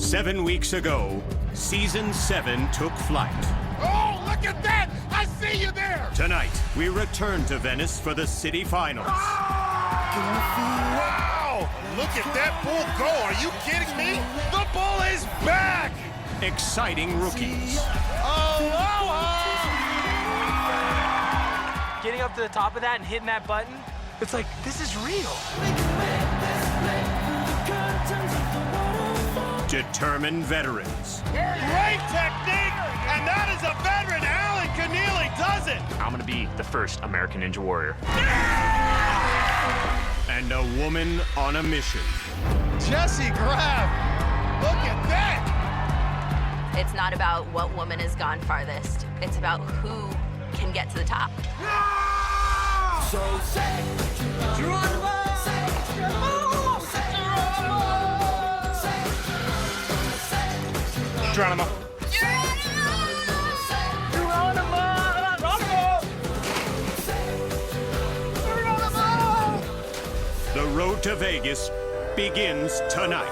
7 weeks ago, Season 7 took flight. Oh, look at that! I see you there! Tonight, we return to Venice for the city finals. Wow! Look at that bull go! Are you kidding me? The bull is back! Exciting rookies. Aloha! Getting up to the top of that and hitting that button, it's like, this is real. Determined veterans. Great technique! And that is a veteran. Alan Keneally does it! I'm gonna be the first American Ninja Warrior. And a woman on a mission. Jessie Graff! Look at that! It's not about what woman has gone farthest. It's about who can get to the top. So say, Geronimo! Geronimo. The road to Vegas begins tonight.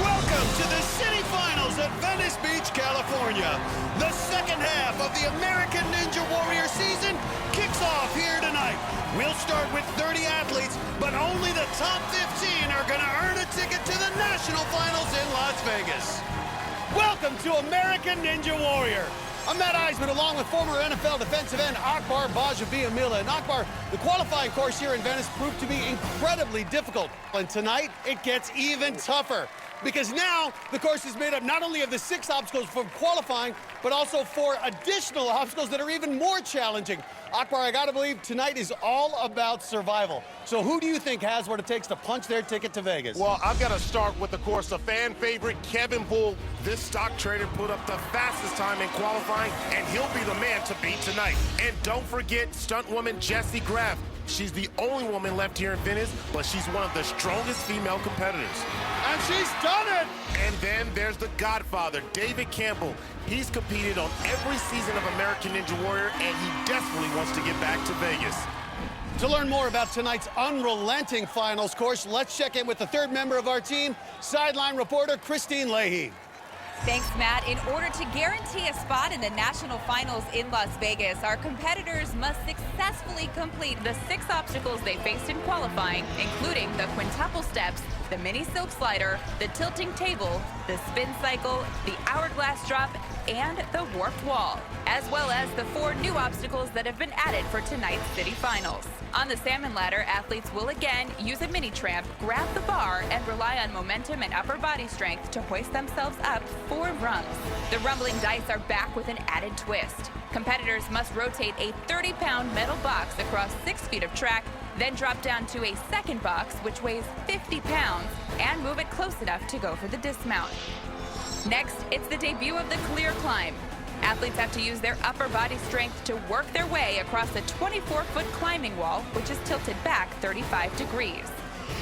Welcome to the city finals at Venice Beach, California. The second half of the American Ninja Warrior season kicks off here tonight. We'll start with 30 athletes, but only the top 15 are going to earn a ticket to the national finals in Las Vegas. Welcome to American Ninja Warrior. I'm Matt Iseman, along with former NFL defensive end Akbar Gbaja-Biamila. And Akbar, the qualifying course here in Venice proved to be incredibly difficult. And tonight, it gets even tougher. Because now, the course is made up not only of the 6 obstacles from qualifying, but also 4 additional obstacles that are even more challenging. Akbar, I gotta believe tonight is all about survival. So who do you think has what it takes to punch their ticket to Vegas? Well, I've got to start with, of course, a fan favorite, Kevin Bull. This stock trader put up the fastest time in qualifying, and he'll be the man to beat tonight. And don't forget stunt woman Jessie Graff. She's the only woman left here in Venice, but she's one of the strongest female competitors. And she's done it! And then there's the Godfather, David Campbell. He's competed on every season of American Ninja Warrior, and he desperately wants to get back to Vegas. To learn more about tonight's unrelenting finals course, let's check in with the third member of our team, sideline reporter Kristine Leahy. Thanks, Matt. In order to guarantee a spot in the national finals in Las Vegas, our competitors must successfully complete the 6 obstacles they faced in qualifying, including the quintuple steps, the mini soap slider, the tilting table, the spin cycle, the hourglass drop, and the warped wall, as well as the 4 new obstacles that have been added for tonight's city finals. On the salmon ladder, athletes will again use a mini tramp, grab the bar, and rely on momentum and upper body strength to hoist themselves up 4 rungs. The rumbling dice are back with an added twist. Competitors must rotate a 30-pound metal box across 6 feet of track, then drop down to a second box, which weighs 50 pounds, and move it close enough to go for the dismount. Next, it's the debut of the clear climb. Athletes have to use their upper body strength to work their way across a 24-foot climbing wall, which is tilted back 35 degrees.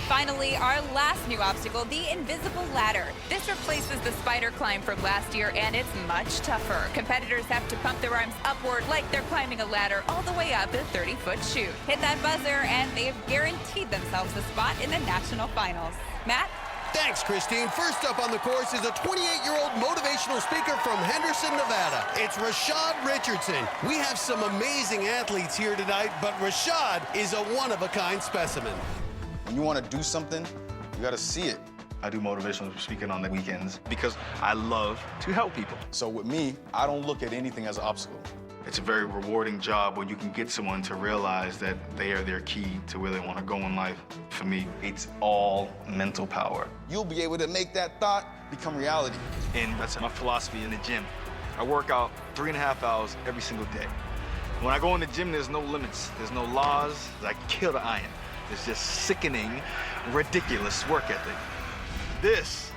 Finally, our last new obstacle, the invisible ladder. This replaces the spider climb from last year, and it's much tougher. Competitors have to pump their arms upward like they're climbing a ladder all the way up a 30-foot chute. Hit that buzzer, and they've guaranteed themselves a spot in the national finals. Matt? Thanks, Kristine. First up on the course is a 28-year-old motivational speaker from Henderson, Nevada. It's Rashad Richardson. We have some amazing athletes here tonight, but Rashad is a one-of-a-kind specimen. When you want to do something, you got to see it. I do motivational speaking on the weekends because I love to help people. So with me, I don't look at anything as an obstacle. It's a very rewarding job when you can get someone to realize that they are their key to where they want to go in life. For me, it's all mental power. You'll be able to make that thought become reality. And that's my philosophy in the gym. I work out 3.5 hours every single day. When I go in the gym, there's no limits. There's no laws. I kill the iron. It's just sickening, ridiculous work ethic. This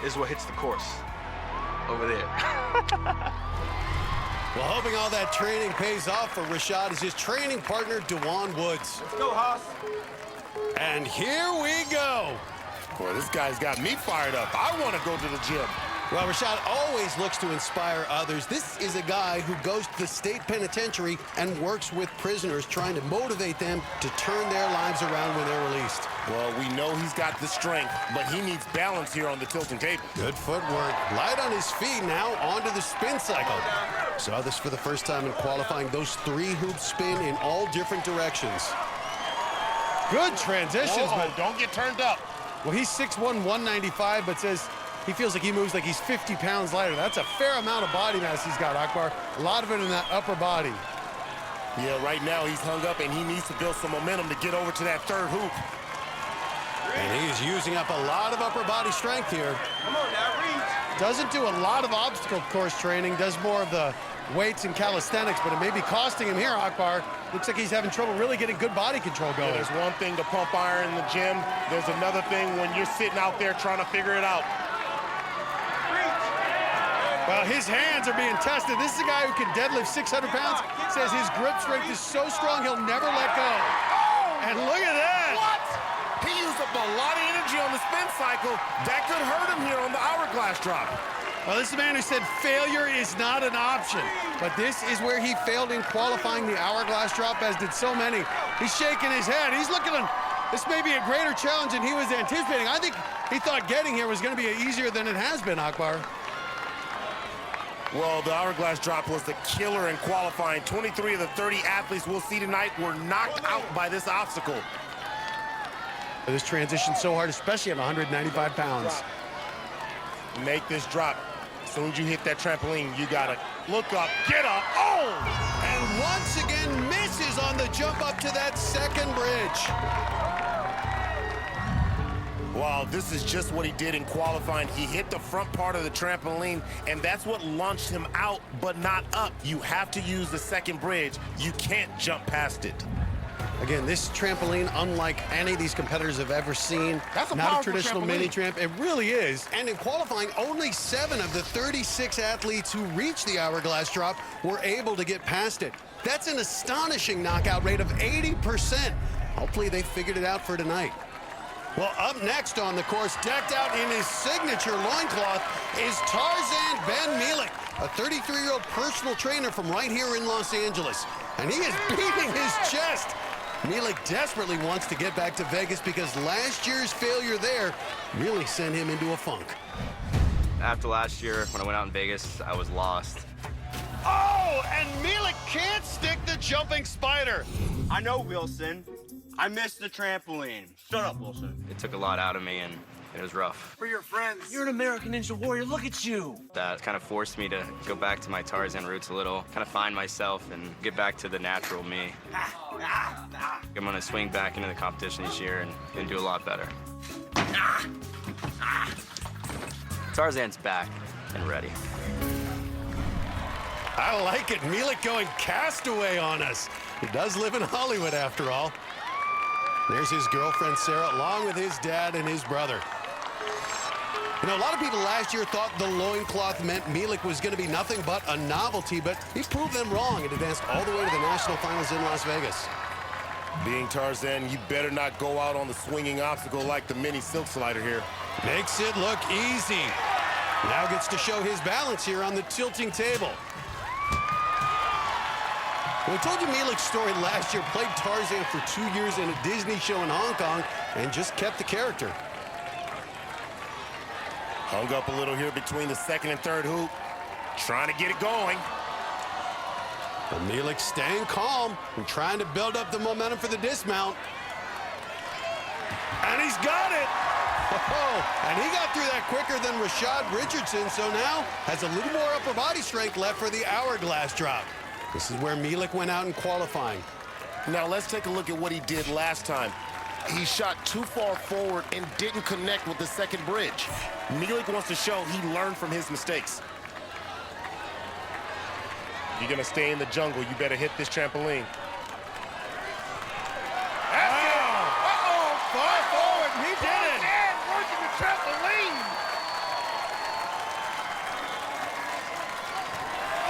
is what hits the course over there. Well, hoping all that training pays off for Rashad is his training partner, Dewan Woods. Let's go, Haas. And here we go. Boy, this guy's got me fired up. I want to go to the gym. Well, Rashad always looks to inspire others. This is a guy who goes to the state penitentiary and works with prisoners, trying to motivate them to turn their lives around when they're released. Well, We know he's got the strength, but he needs balance here on the tilting table. Good footwork. Light on his feet now onto the spin cycle. Saw this for the first time in qualifying. Those 3 hoops spin in all different directions. Good transitions, but don't get turned up. well, he's 6'1", 195, but says he feels like he moves like he's 50 pounds lighter. That's a fair amount of body mass he's got, Akbar. A lot of it in that upper body. Yeah, right now he's hung up and he needs to build some momentum to get over to that 3rd hoop. And he's using up a lot of upper body strength here. Come on now, reach. Doesn't do a lot of obstacle course training, does more of the weights and calisthenics, but it may be costing him here, Akbar. Looks like he's having trouble really getting good body control going. Yeah, there's one thing to pump iron in the gym. There's another thing when you're sitting out there trying to figure it out. Well, his hands are being tested. This is a guy who can deadlift 600 pounds. Says his grip strength is so strong he'll never let go. And look at that. What? He used up a lot of energy on the spin cycle. That could hurt him here on the hourglass drop. Well, this is a man who said failure is not an option. But this is where he failed in qualifying the hourglass drop, as did so many. He's shaking his head. He's looking on. This may be a greater challenge than he was anticipating. I think he thought getting here was going to be easier than it has been, Akbar. Well, the hourglass drop was the killer in qualifying. 23 of the 30 athletes we'll see tonight were knocked out by this obstacle. This transition so hard, especially at 195 pounds. Make this drop. As soon as you hit that trampoline, you gotta look up, get up, oh! And once again misses on the jump up to that 2nd bridge. Wow, this is just what he did in qualifying. He hit the front part of the trampoline, and that's what launched him out, but not up. You have to use the 2nd bridge. You can't jump past it. Again, this trampoline, unlike any of these competitors have ever seen. That's a not a powerful traditional trampoline. mini tramp. It really is. And in qualifying, only 7 of the 36 athletes who reached the hourglass drop were able to get past it. That's an astonishing knockout rate of 80%. Hopefully they figured it out for tonight. Well, up next on the course, decked out in his signature loincloth, is Tarzan Ben Milik, a 33-year-old personal trainer from right here in Los Angeles. And he is beating his chest. Milik desperately wants to get back to Vegas because last year's failure there really sent him into a funk. After last year, when I went out in Vegas, I was lost. Oh, and Milik can't stick the jumping spider. I know, Wilson. I missed the trampoline. Shut up, Wilson. It took a lot out of me, and it was rough. For your friends. You're an American Ninja Warrior. Look at you. That kind of forced me to go back to my Tarzan roots a little, kind of find myself and get back to the natural me. I'm gonna swing back into the competition this year and do a lot better. Tarzan's back and ready. I like it. Milik going castaway on us. He does live in Hollywood, after all. There's his girlfriend, Sarah, along with his dad and his brother. You know, a lot of people last year thought the loincloth meant Milik was going to be nothing but a novelty, but he proved them wrong and advanced all the way to the national finals in Las Vegas. Being Tarzan, you better not go out on the swinging obstacle like the mini silk slider here. Makes it look easy. Now gets to show his balance here on the tilting table. Well, I told you Milik's story last year. Played Tarzan for 2 years in a Disney show in Hong Kong and just kept the character. Hung up a little here between the 2nd and 3rd hoop. Trying to get it going. But Milik staying calm and trying to build up the momentum for the dismount. And he's got it! Oh, and he got through that quicker than Rashad Richardson, so now has a little more upper body strength left for the hourglass drop. This is where Milik went out in qualifying. Now let's take a look at what he did last time. He shot too far forward and didn't connect with the 2nd bridge. Milik wants to show he learned from his mistakes. You're gonna stay in the jungle, you better hit this trampoline. Uh-oh, far forward, he did it! And working the trampoline!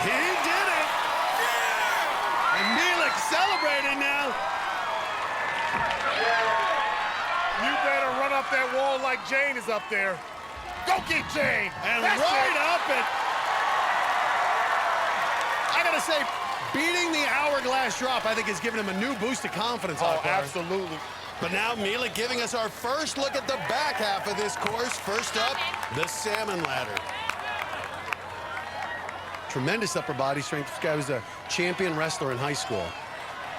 He did it! And Milik celebrating now. You better run up that wall like Jane is up there. Go get Jane! And That's right it. up it. I gotta say, beating the hourglass drop, I think, has given him a new boost of confidence. Oh, Akbar. absolutely. But now Mila giving us our first look at the back half of this course. First up, the salmon ladder. Tremendous upper body strength. This guy was a champion wrestler in high school.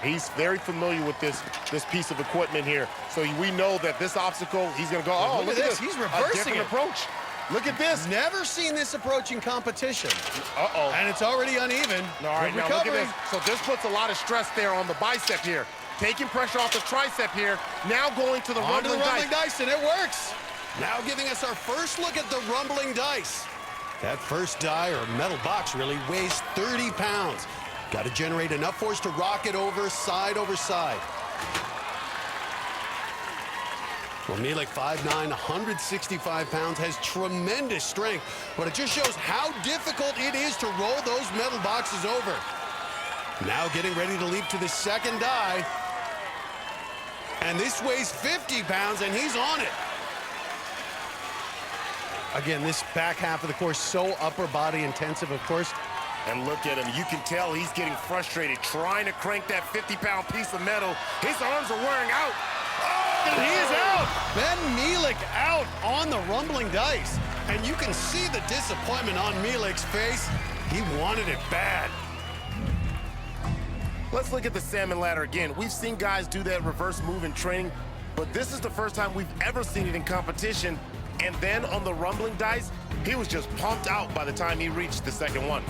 He's very familiar with this piece of equipment here. So we know that this obstacle, he's going to go, oh, look at this. He's reversing a different approach. Look at this. Never seen this approach in competition. Uh-oh. And it's already uneven. All right, now look at this. So this puts a lot of stress there on the bicep here. Taking pressure off the tricep here. Now going to the rumbling dice. And it works. Now giving us our first look at the rumbling dice. That first die, or metal box really, weighs 30 pounds. Got to generate enough force to rock it over side. Well, Milik, 5'9", 165 pounds, has tremendous strength, but it just shows how difficult it is to roll those metal boxes over. Now getting ready to leap to the second die. And this weighs 50 pounds, and he's on it. Again, this back half of the course, so upper body intensive, of course. And look at him. You can tell he's getting frustrated, trying to crank that 50-pound piece of metal. His arms are wearing out. Oh, and he is out. Ben Milik out on the rumbling dice. And you can see the disappointment on Milik's face. He wanted it bad. Let's look at the salmon ladder again. We've seen guys do that reverse move in training, but this is the first time we've ever seen it in competition. And then on the rumbling dice, he was just pumped out by the time he reached the second one.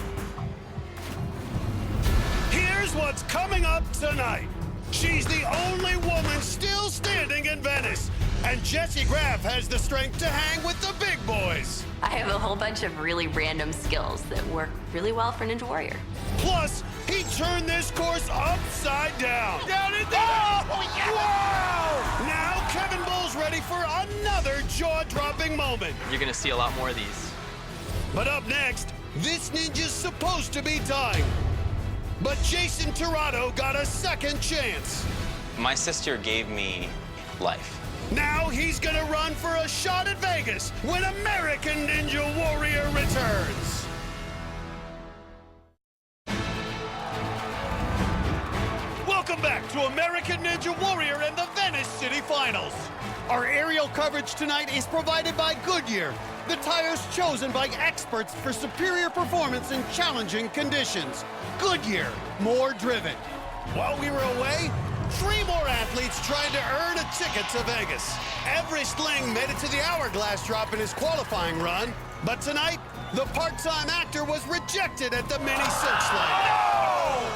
Here's what's coming up tonight. She's the only woman still standing in Venice, and Jessie Graff has the strength to hang with the big boys. I have a whole bunch of really random skills that work really well for Ninja Warrior. Plus, he turned this course upside down. Down and down! Oh, yeah. Wow! Now Kevin Bull's ready for another jaw-dropping moment. You're gonna see a lot more of these. But up next, this ninja's supposed to be dying. But Jason Tirado got a second chance. My sister gave me life. Now he's gonna run for a shot at Vegas when American Ninja Warrior returns. Welcome back to American Ninja Warrior and the Venice City Finals. Our aerial coverage tonight is provided by Goodyear, the tires chosen by experts for superior performance in challenging conditions. Goodyear, more driven. While we were away, 3 more athletes tried to earn a ticket to Vegas. Everest Ling made it to the hourglass drop in his qualifying run, but tonight, the part-time actor was rejected at the mini silk slide.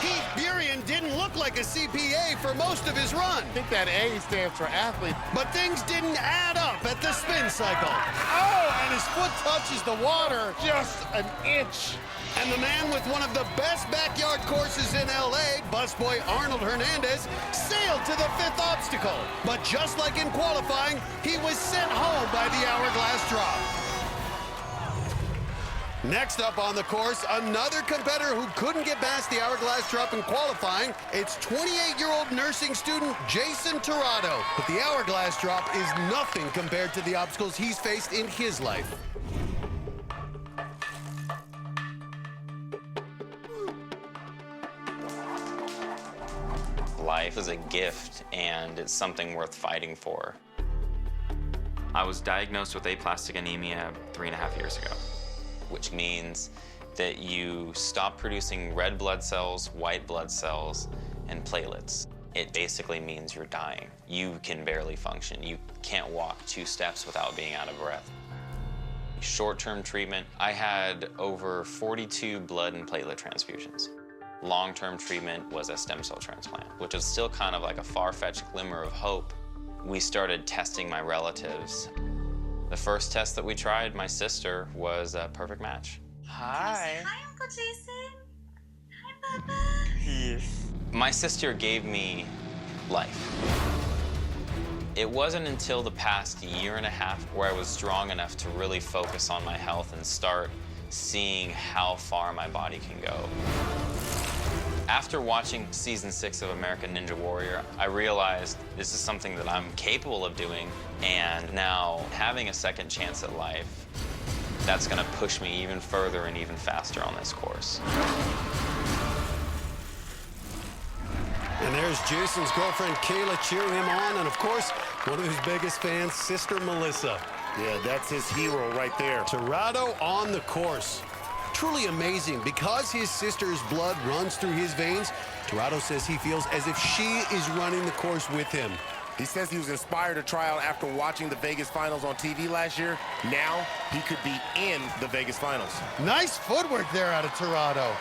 Heath Burien didn't look like a CPA for most of his run. I think that A stands for athlete. But things didn't add up at the spin cycle. Oh, and his foot touches the water. Just an inch. And the man with one of the best backyard courses in LA, busboy Arnold Hernandez, sailed to the 5th obstacle. But just like in qualifying, he was sent home by the hourglass drop. Next up on the course, another competitor who couldn't get past the hourglass drop in qualifying. It's 28-year-old nursing student Jason Tirado. But the hourglass drop is nothing compared to the obstacles he's faced in his life. Life is a gift, and it's something worth fighting for. I was diagnosed with aplastic anemia 3.5 years ago. Which means that you stop producing red blood cells, white blood cells, and platelets. It basically means you're dying. You can barely function. You can't walk 2 steps without being out of breath. Short-term treatment, I had over 42 blood and platelet transfusions. Long-term treatment was a stem cell transplant, which is still kind of like a far-fetched glimmer of hope. We started testing my relatives. The first test that we tried, my sister, was a perfect match. Hi. Hi, Uncle Jason. Hi, Papa. Yes. My sister gave me life. It wasn't until the past 1.5 years where I was strong enough to really focus on my health and start seeing how far my body can go. After watching season 6 of American Ninja Warrior, I realized this is something that I'm capable of doing, and now having a second chance at life, that's gonna push me even further and even faster on this course. And there's Jason's girlfriend, Kayla, cheering him on. And, of course, one of his biggest fans, sister Melissa. Yeah, that's his hero right there. Tirado on the course. Truly amazing. Because his sister's blood runs through his veins, Tirado says he feels as if she is running the course with him. He says he was inspired to try out after watching the Vegas finals on TV last year. Now he could be in the Vegas finals. Nice footwork there out of Tirado.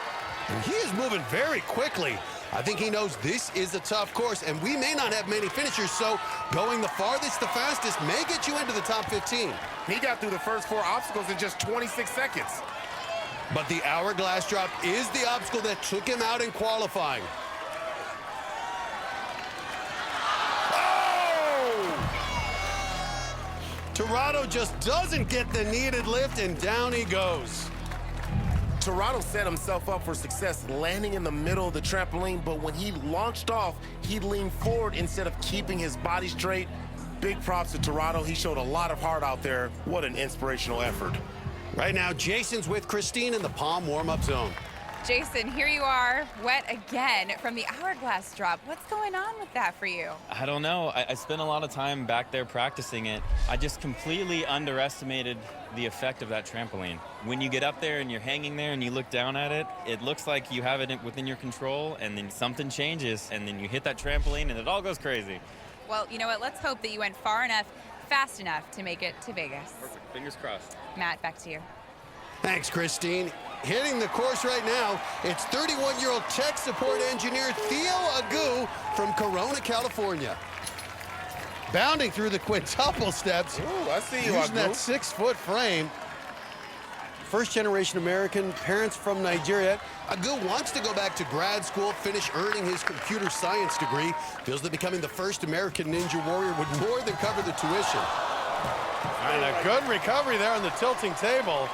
And he is moving very quickly. I think he knows this is a tough course, and we may not have many finishers, so going the farthest, the fastest may get you into the top 15. He got through the first 4 obstacles in just 26 seconds. But the hourglass drop is the obstacle that took him out in qualifying. Tirado just doesn't get the needed lift, and down he goes. Tirado set himself up for success landing in the middle of the trampoline, but when he launched off, he leaned forward instead of keeping his body straight. Big props to Tirado. He showed a lot of heart out there. What an inspirational effort. Right now, Jason's with Kristine in the palm warm-up zone. Jason, here you are, wet again from the hourglass drop. What's going on with that for you? I don't know. I spent a lot of time back there practicing it. I just completely underestimated the effect of that trampoline. When you get up there and you're hanging there and you look down at it, it looks like you have it within your control, and then something changes, and then you hit that trampoline and it all goes crazy. Well, you know what? Let's hope that you went far enough, fast enough to make it to Vegas. Perfect. Fingers crossed. Matt, back to you. Thanks, Kristine. Hitting the course right now, it's 31-year-old tech support engineer Theo Agu from Corona, California. Bounding through the quintuple steps. Ooh, I see you, using that Agu. 6-foot frame. First-generation American, parents from Nigeria. Agu wants to go back to grad school, finish earning his computer science degree. Feels that becoming the first American Ninja Warrior would more than cover the tuition. And a good recovery there on the tilting table.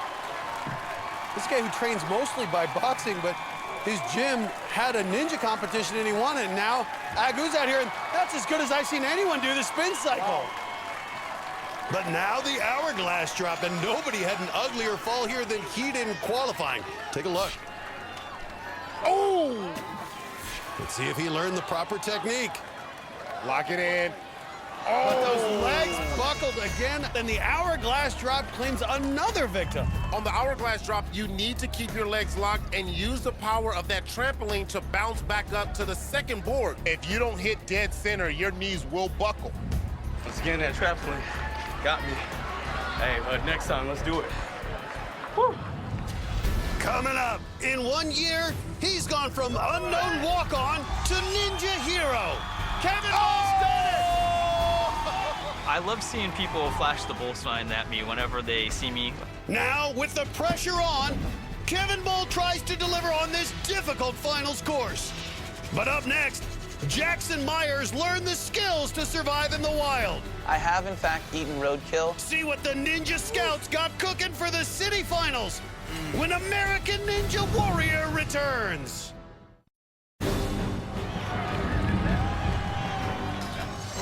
This guy who trains mostly by boxing, but his gym had a ninja competition and he won it. And now Agu's out here, and that's as good as I've seen anyone do the spin cycle. But now the hourglass drop, and nobody had an uglier fall here than he did in qualifying. Take a look. Oh! Let's see if he learned the proper technique. Lock it in. But those legs buckled again, and the hourglass drop claims another victim. On the hourglass drop, you need to keep your legs locked and use the power of that trampoline to bounce back up to the second board. If you don't hit dead center, your knees will buckle. Let's get in that trampoline. Got me. Hey, but next time, let's do it. Woo. Coming up, in 1 year, he's gone from unknown walk-on to ninja hero. Kevin Ball's done it! I love seeing people flash the bull sign at me whenever they see me. Now, with the pressure on, Kevin Bull tries to deliver on this difficult finals course. But up next, Jackson Myers learned the skills to survive in the wild. I have, in fact, eaten roadkill. See what the Ninja Scouts got cooking for the city finals when American Ninja Warrior returns.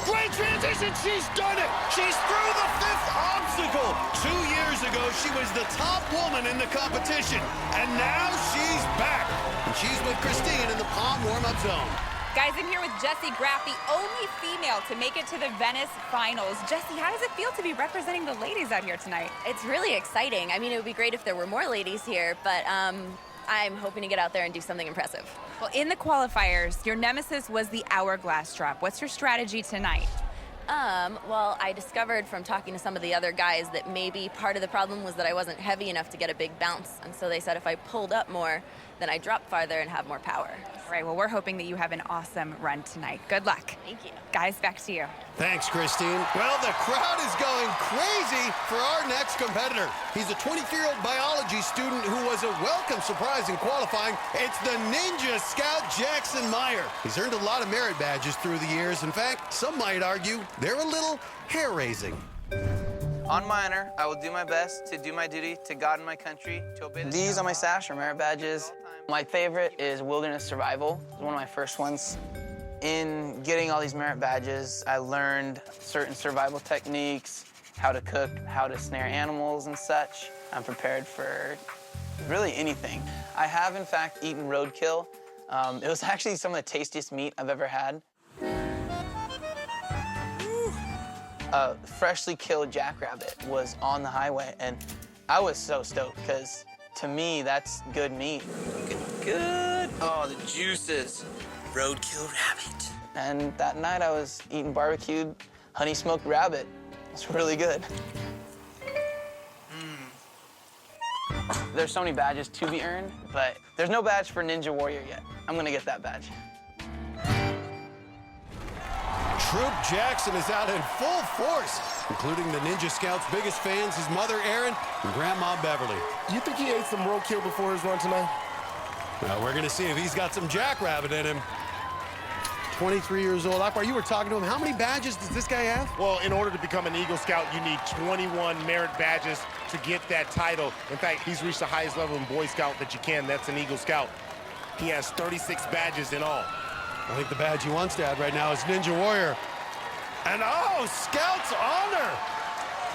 Great transition, she's done it! She's through the 5th obstacle! 2 years ago, she was the top woman in the competition, and now she's back. And she's with Kristine in the palm warm-up zone. Guys, I'm here with Jessie Graff, the only female to make it to the Venice finals. Jessie, how does it feel to be representing the ladies out here tonight? It's really exciting. I mean, it would be great if there were more ladies here, but I'm hoping to get out there and do something impressive. Well, in the qualifiers, your nemesis was the hourglass drop. What's your strategy tonight? Well, I discovered from talking to some of the other guys that maybe part of the problem was that I wasn't heavy enough to get a big bounce. And so they said if I pulled up more, then I'd drop farther and have more power. All right, well, we're hoping that you have an awesome run tonight. Good luck. Thank you. Guys, back to you. Thanks, Kristine. Well, the crowd is going crazy for our next competitor. He's a 23-year-old biology student who was a welcome surprise in qualifying. It's the Ninja Scout Jackson Meyer. He's earned a lot of merit badges through the years. In fact, some might argue they're a little hair-raising. On my honor, I will do my best to do my duty to God and my country, to obey. These are my sash or merit badges. My favorite is Wilderness Survival. It's one of my first ones. In getting all these merit badges, I learned certain survival techniques, how to cook, how to snare animals and such. I'm prepared for really anything. I have, in fact, eaten roadkill. It was actually some of the tastiest meat I've ever had. A freshly killed jackrabbit was on the highway, and I was so stoked because to me, that's good meat. Good. Oh, the juices. Roadkill rabbit. And that night I was eating barbecued honey smoked rabbit. It's really good. There's so many badges to be earned, but there's no badge for Ninja Warrior yet. I'm gonna get that badge. Troop Jackson is out in full force, including the Ninja Scouts' biggest fans, his mother, Erin, and Grandma Beverly. You think he ate some roadkill before his run tonight? Well, we're going to see if he's got some jackrabbit in him. 23 years old. Akbar, you were talking to him. How many badges does this guy have? Well, in order to become an Eagle Scout, you need 21 merit badges to get that title. In fact, he's reached the highest level in Boy Scout that you can. That's an Eagle Scout. He has 36 badges in all. I think the badge he wants to add right now is Ninja Warrior. And oh, Scout's honor!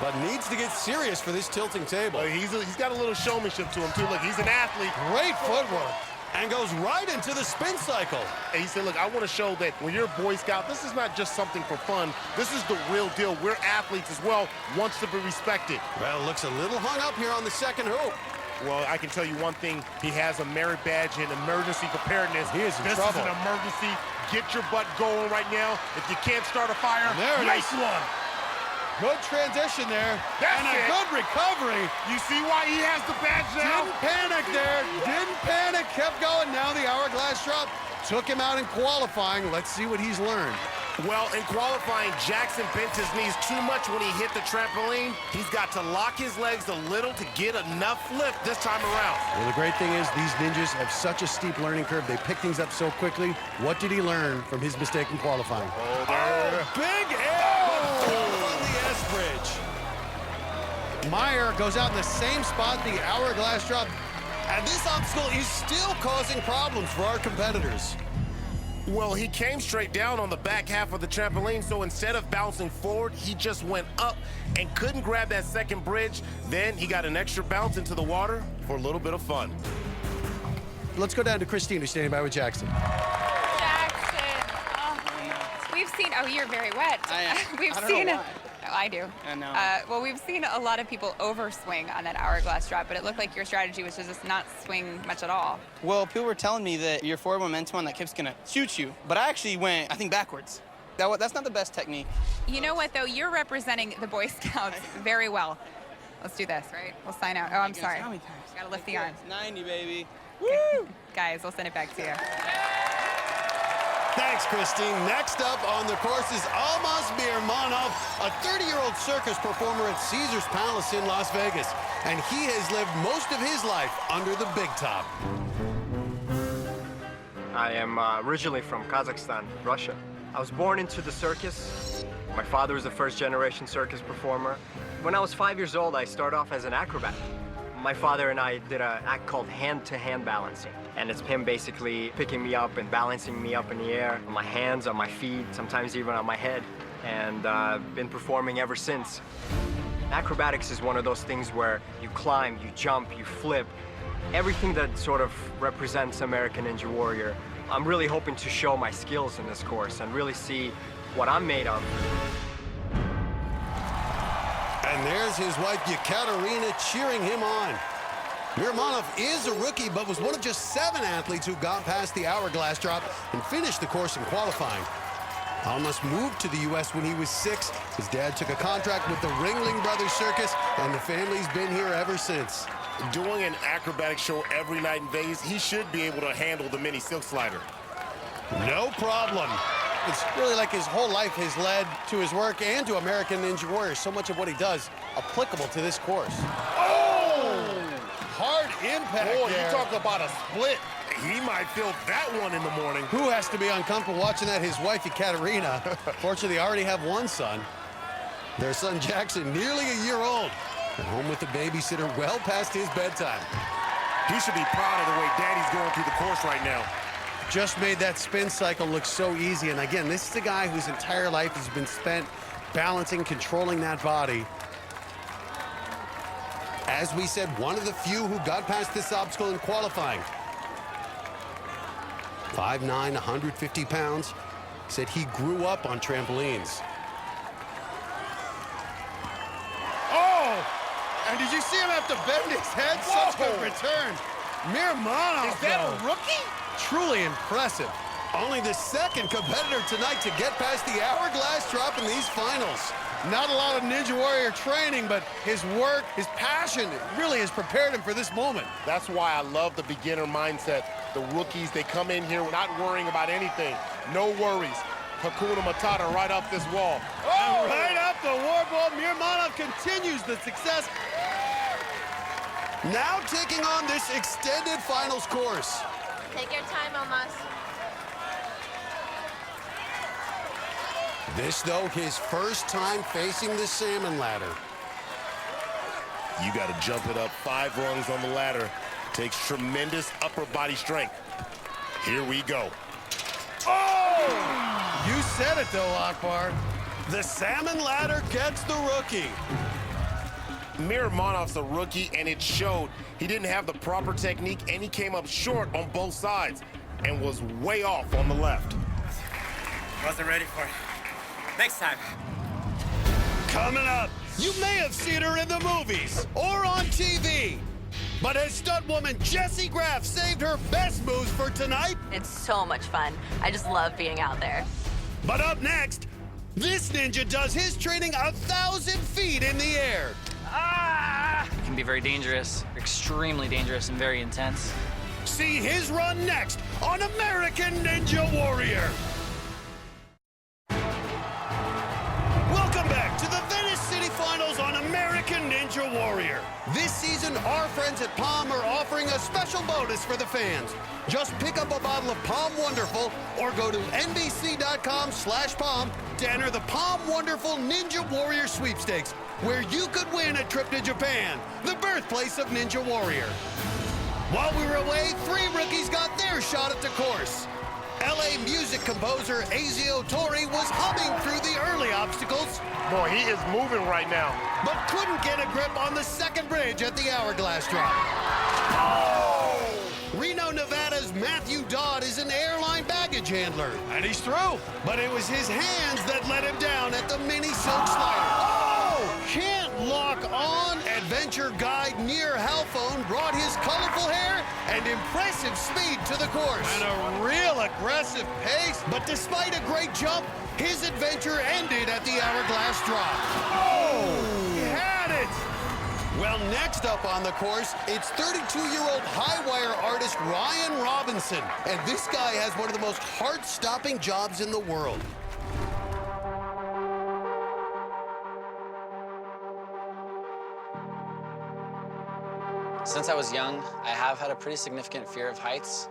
But needs to get serious for this tilting table. He's got a little showmanship to him, too. Look, he's an athlete. Great footwork. And goes right into the spin cycle. And he said, look, I want to show that when you're a Boy Scout, this is not just something for fun. This is the real deal. We're athletes as well, wants to be respected. Well, looks a little hung up here on the second hoop. Well, I can tell you one thing. He has a merit badge in emergency preparedness. He is in trouble. This is an emergency. Get your butt going right now. If you can't start a fire, nice one. Good transition there. That's and a good recovery. You see why he has the badge now? Didn't panic there. Didn't panic. Kept going. Now the hourglass drop took him out in qualifying. Let's see what he's learned. Well, in qualifying, Jackson bent his knees too much when he hit the trampoline. He's got to lock his legs a little to get enough lift this time around. Well, the great thing is these ninjas have such a steep learning curve. They pick things up so quickly. What did he learn from his mistake in qualifying? Big on the S-bridge. Meyer goes out in the same spot, the hourglass drop. And this obstacle is still causing problems for our competitors. Well, he came straight down on the back half of the trampoline, so instead of bouncing forward, he just went up and couldn't grab that second bridge. Then he got an extra bounce into the water for a little bit of fun. Let's go down to Kristine, who's standing by with Jackson. Jackson, we've seen, oh, you're very wet. I We've don't seen know it. why. Oh, I do. I know. Well, we've seen a lot of people overswing on that hourglass drop, but it looked like your strategy was to just not swing much at all. Well, people were telling me that your forward momentum on that kip's gonna shoot you, but I actually went, I think, backwards. That's not the best technique. You know what, though? You're representing the Boy Scouts very well. Let's do this, right? We'll sign out. Oh, I'm sorry. How many times? Gotta lift the arms. 90, baby. Woo! Guys, I'll send it back to you. Thanks, Kristine. Next up on the course is Gbaja-Biamila, a 30-year-old circus performer at Caesar's Palace in Las Vegas. And he has lived most of his life under the big top. I am originally from Kazakhstan, Russia. I was born into the circus. My father was a first-generation circus performer. When I was 5 years old, I started off as an acrobat. My father and I did an act called hand-to-hand balancing. And it's him basically picking me up and balancing me up in the air, on my hands, on my feet, sometimes even on my head. And I've been performing ever since. Acrobatics is one of those things where you climb, you jump, you flip. Everything that sort of represents American Ninja Warrior. I'm really hoping to show my skills in this course and really see what I'm made of. And there's his wife, Yekaterina, cheering him on. Mirmanov is a rookie, but was one of just 7 athletes who got past the hourglass drop and finished the course in qualifying. Almost moved to the U.S. when he was 6. His dad took a contract with the Ringling Brothers Circus, and the family's been here ever since. Doing an acrobatic show every night in Vegas, he should be able to handle the mini silk slider. No problem. It's really like his whole life has led to his work and to American Ninja Warrior. So much of what he does applicable to this course. Oh! Hard impact Boy, there. you talk about a split. He might feel that one in the morning. Who has to be uncomfortable watching that? His wife, Yekaterina. Fortunately, they already have one son. Their son, Jackson, nearly a year old. At home with the babysitter well past his bedtime. He should be proud of the way Daddy's going through the course right now. Just made that spin cycle look so easy. And again, this is a guy whose entire life has been spent balancing, controlling that body. As we said, one of the few who got past this obstacle in qualifying. 5'9", 150 pounds, said he grew up on trampolines. Oh! And did you see him have to bend his head? Whoa! Such good return. Mirmanov, Is that a rookie? truly impressive. Only the second competitor tonight to get past the hourglass drop in these finals. Not a lot of Ninja Warrior training, but his work, his passion really has prepared him for this moment. That's why I love the beginner mindset. The rookies, they come in here not worrying about anything. No worries. Hakuna Matata right up this wall. Oh! Right up the war ball. Mirmanov continues the success. Now taking on this extended finals course. Take your time, Almas. This, though, his first time facing the salmon ladder. You got to jump it up 5 rungs on the ladder. Takes tremendous upper body strength. Here we go. Oh! You said it, though, Akbar. The salmon ladder gets the rookie. Mirmanov's a rookie, and it showed. He didn't have the proper technique, and he came up short on both sides and was way off on the left. Wasn't ready for it. Next time. Coming up, you may have seen her in the movies or on TV, but has stuntwoman Jessie Graff saved her best moves for tonight? It's so much fun. I just love being out there. But up next, this ninja does his training 1,000 feet in the air. It can be very dangerous, extremely dangerous, and very intense. See his run next on American Ninja Warrior. Welcome back to the Venice City Finals on American Ninja Warrior. This season, our friends at Palm are offering a special bonus for the fans. Just pick up a bottle of Palm Wonderful or go to nbc.com/Palm to enter the Palm Wonderful Ninja Warrior Sweepstakes, where you could win a trip to Japan, the birthplace of Ninja Warrior. While we were away, 3 rookies got their shot at the course. LA music composer Azio Tori was humming through the early obstacles. Boy, he is moving right now. But couldn't get a grip on the second bridge at the hourglass drop. Oh! Reno, Nevada's Matthew Dodd is an airline baggage handler. And he's through. But it was his hands that let him down at the mini silk slider. Oh! Can't lock on. Adventure guide Near Halphone brought his colorful hair and impressive speed to the course. And a real aggressive pace. But despite a great jump, his adventure ended at the hourglass drop. Oh! He had it! Well, next up on the course, it's 32-year-old high wire artist Ryan Robinson. And this guy has one of the most heart-stopping jobs in the world. Since I was young, I have had a pretty significant fear of heights.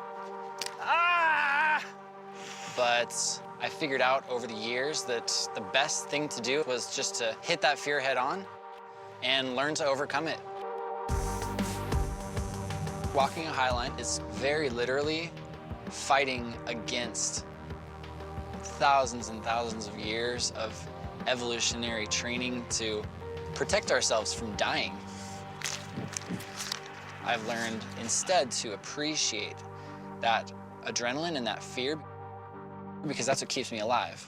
But I figured out over the years that the best thing to do was just to hit that fear head on and learn to overcome it. Walking a high line is very literally fighting against thousands and thousands of years of evolutionary training to protect ourselves from dying. I've learned instead to appreciate that adrenaline and that fear because that's what keeps me alive.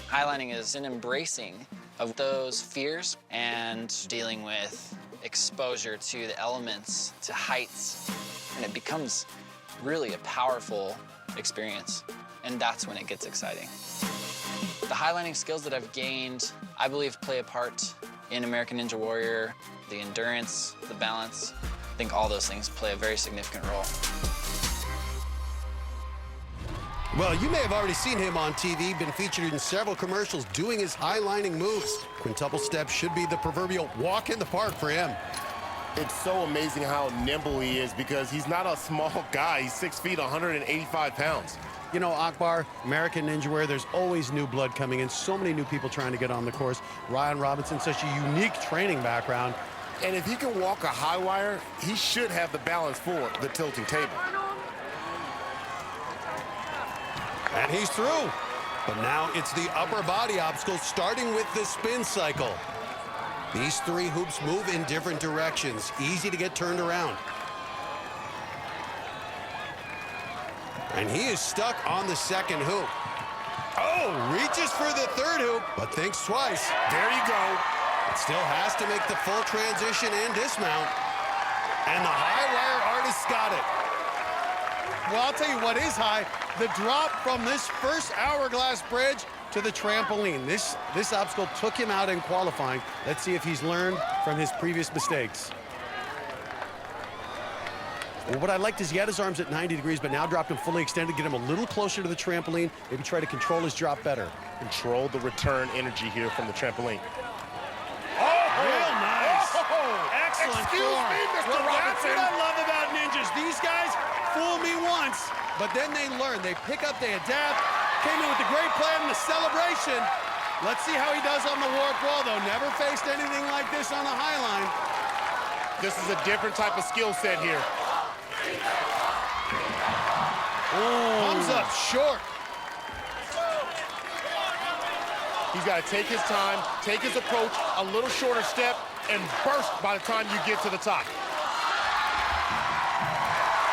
Highlining is an embracing of those fears and dealing with exposure to the elements, to heights, and it becomes really a powerful experience, and that's when it gets exciting. The highlining skills that I've gained, I believe, play a part in American Ninja Warrior. The endurance, the balance, I think all those things play a very significant role. Well, you may have already seen him on TV, been featured in several commercials doing his highlining moves. Quintuple steps should be the proverbial walk in the park for him. It's so amazing how nimble he is because he's not a small guy. He's 6 feet, 185 pounds. You know, Akbar, American Ninja Warrior, there's always new blood coming in. So many new people trying to get on the course. Ryan Robinson, such a unique training background. And if he can walk a high wire, he should have the balance for the tilting table. And he's through. But now it's the upper body obstacles, starting with the spin cycle. These 3 hoops move in different directions, easy to get turned around. And he is stuck on the second hoop. Oh, reaches for the third hoop, but thinks twice. There you go. It still has to make the full transition and dismount. And the high wire artist got it. Well, I'll tell you what is high, the drop from this first hourglass bridge to the trampoline. This obstacle took him out in qualifying. Let's see if he's learned from his previous mistakes. Well, what I liked is he had his arms at 90 degrees, but now dropped them fully extended, get him a little closer to the trampoline, maybe try to control his drop better. Control the return energy here from the trampoline. Real nice. Excellent. Excuse me, Mr. Well, that's Robinson. what I love about ninjas. These guys fool me once, but then they learn. They pick up, they adapt. Came in with a great plan in the celebration. Let's see how he does on the warp wall, though. Never faced anything like this on a high line. This is a different type of skill set here. Comes up short. He's got to take his time, take his approach, a little shorter step, and burst by the time you get to the top.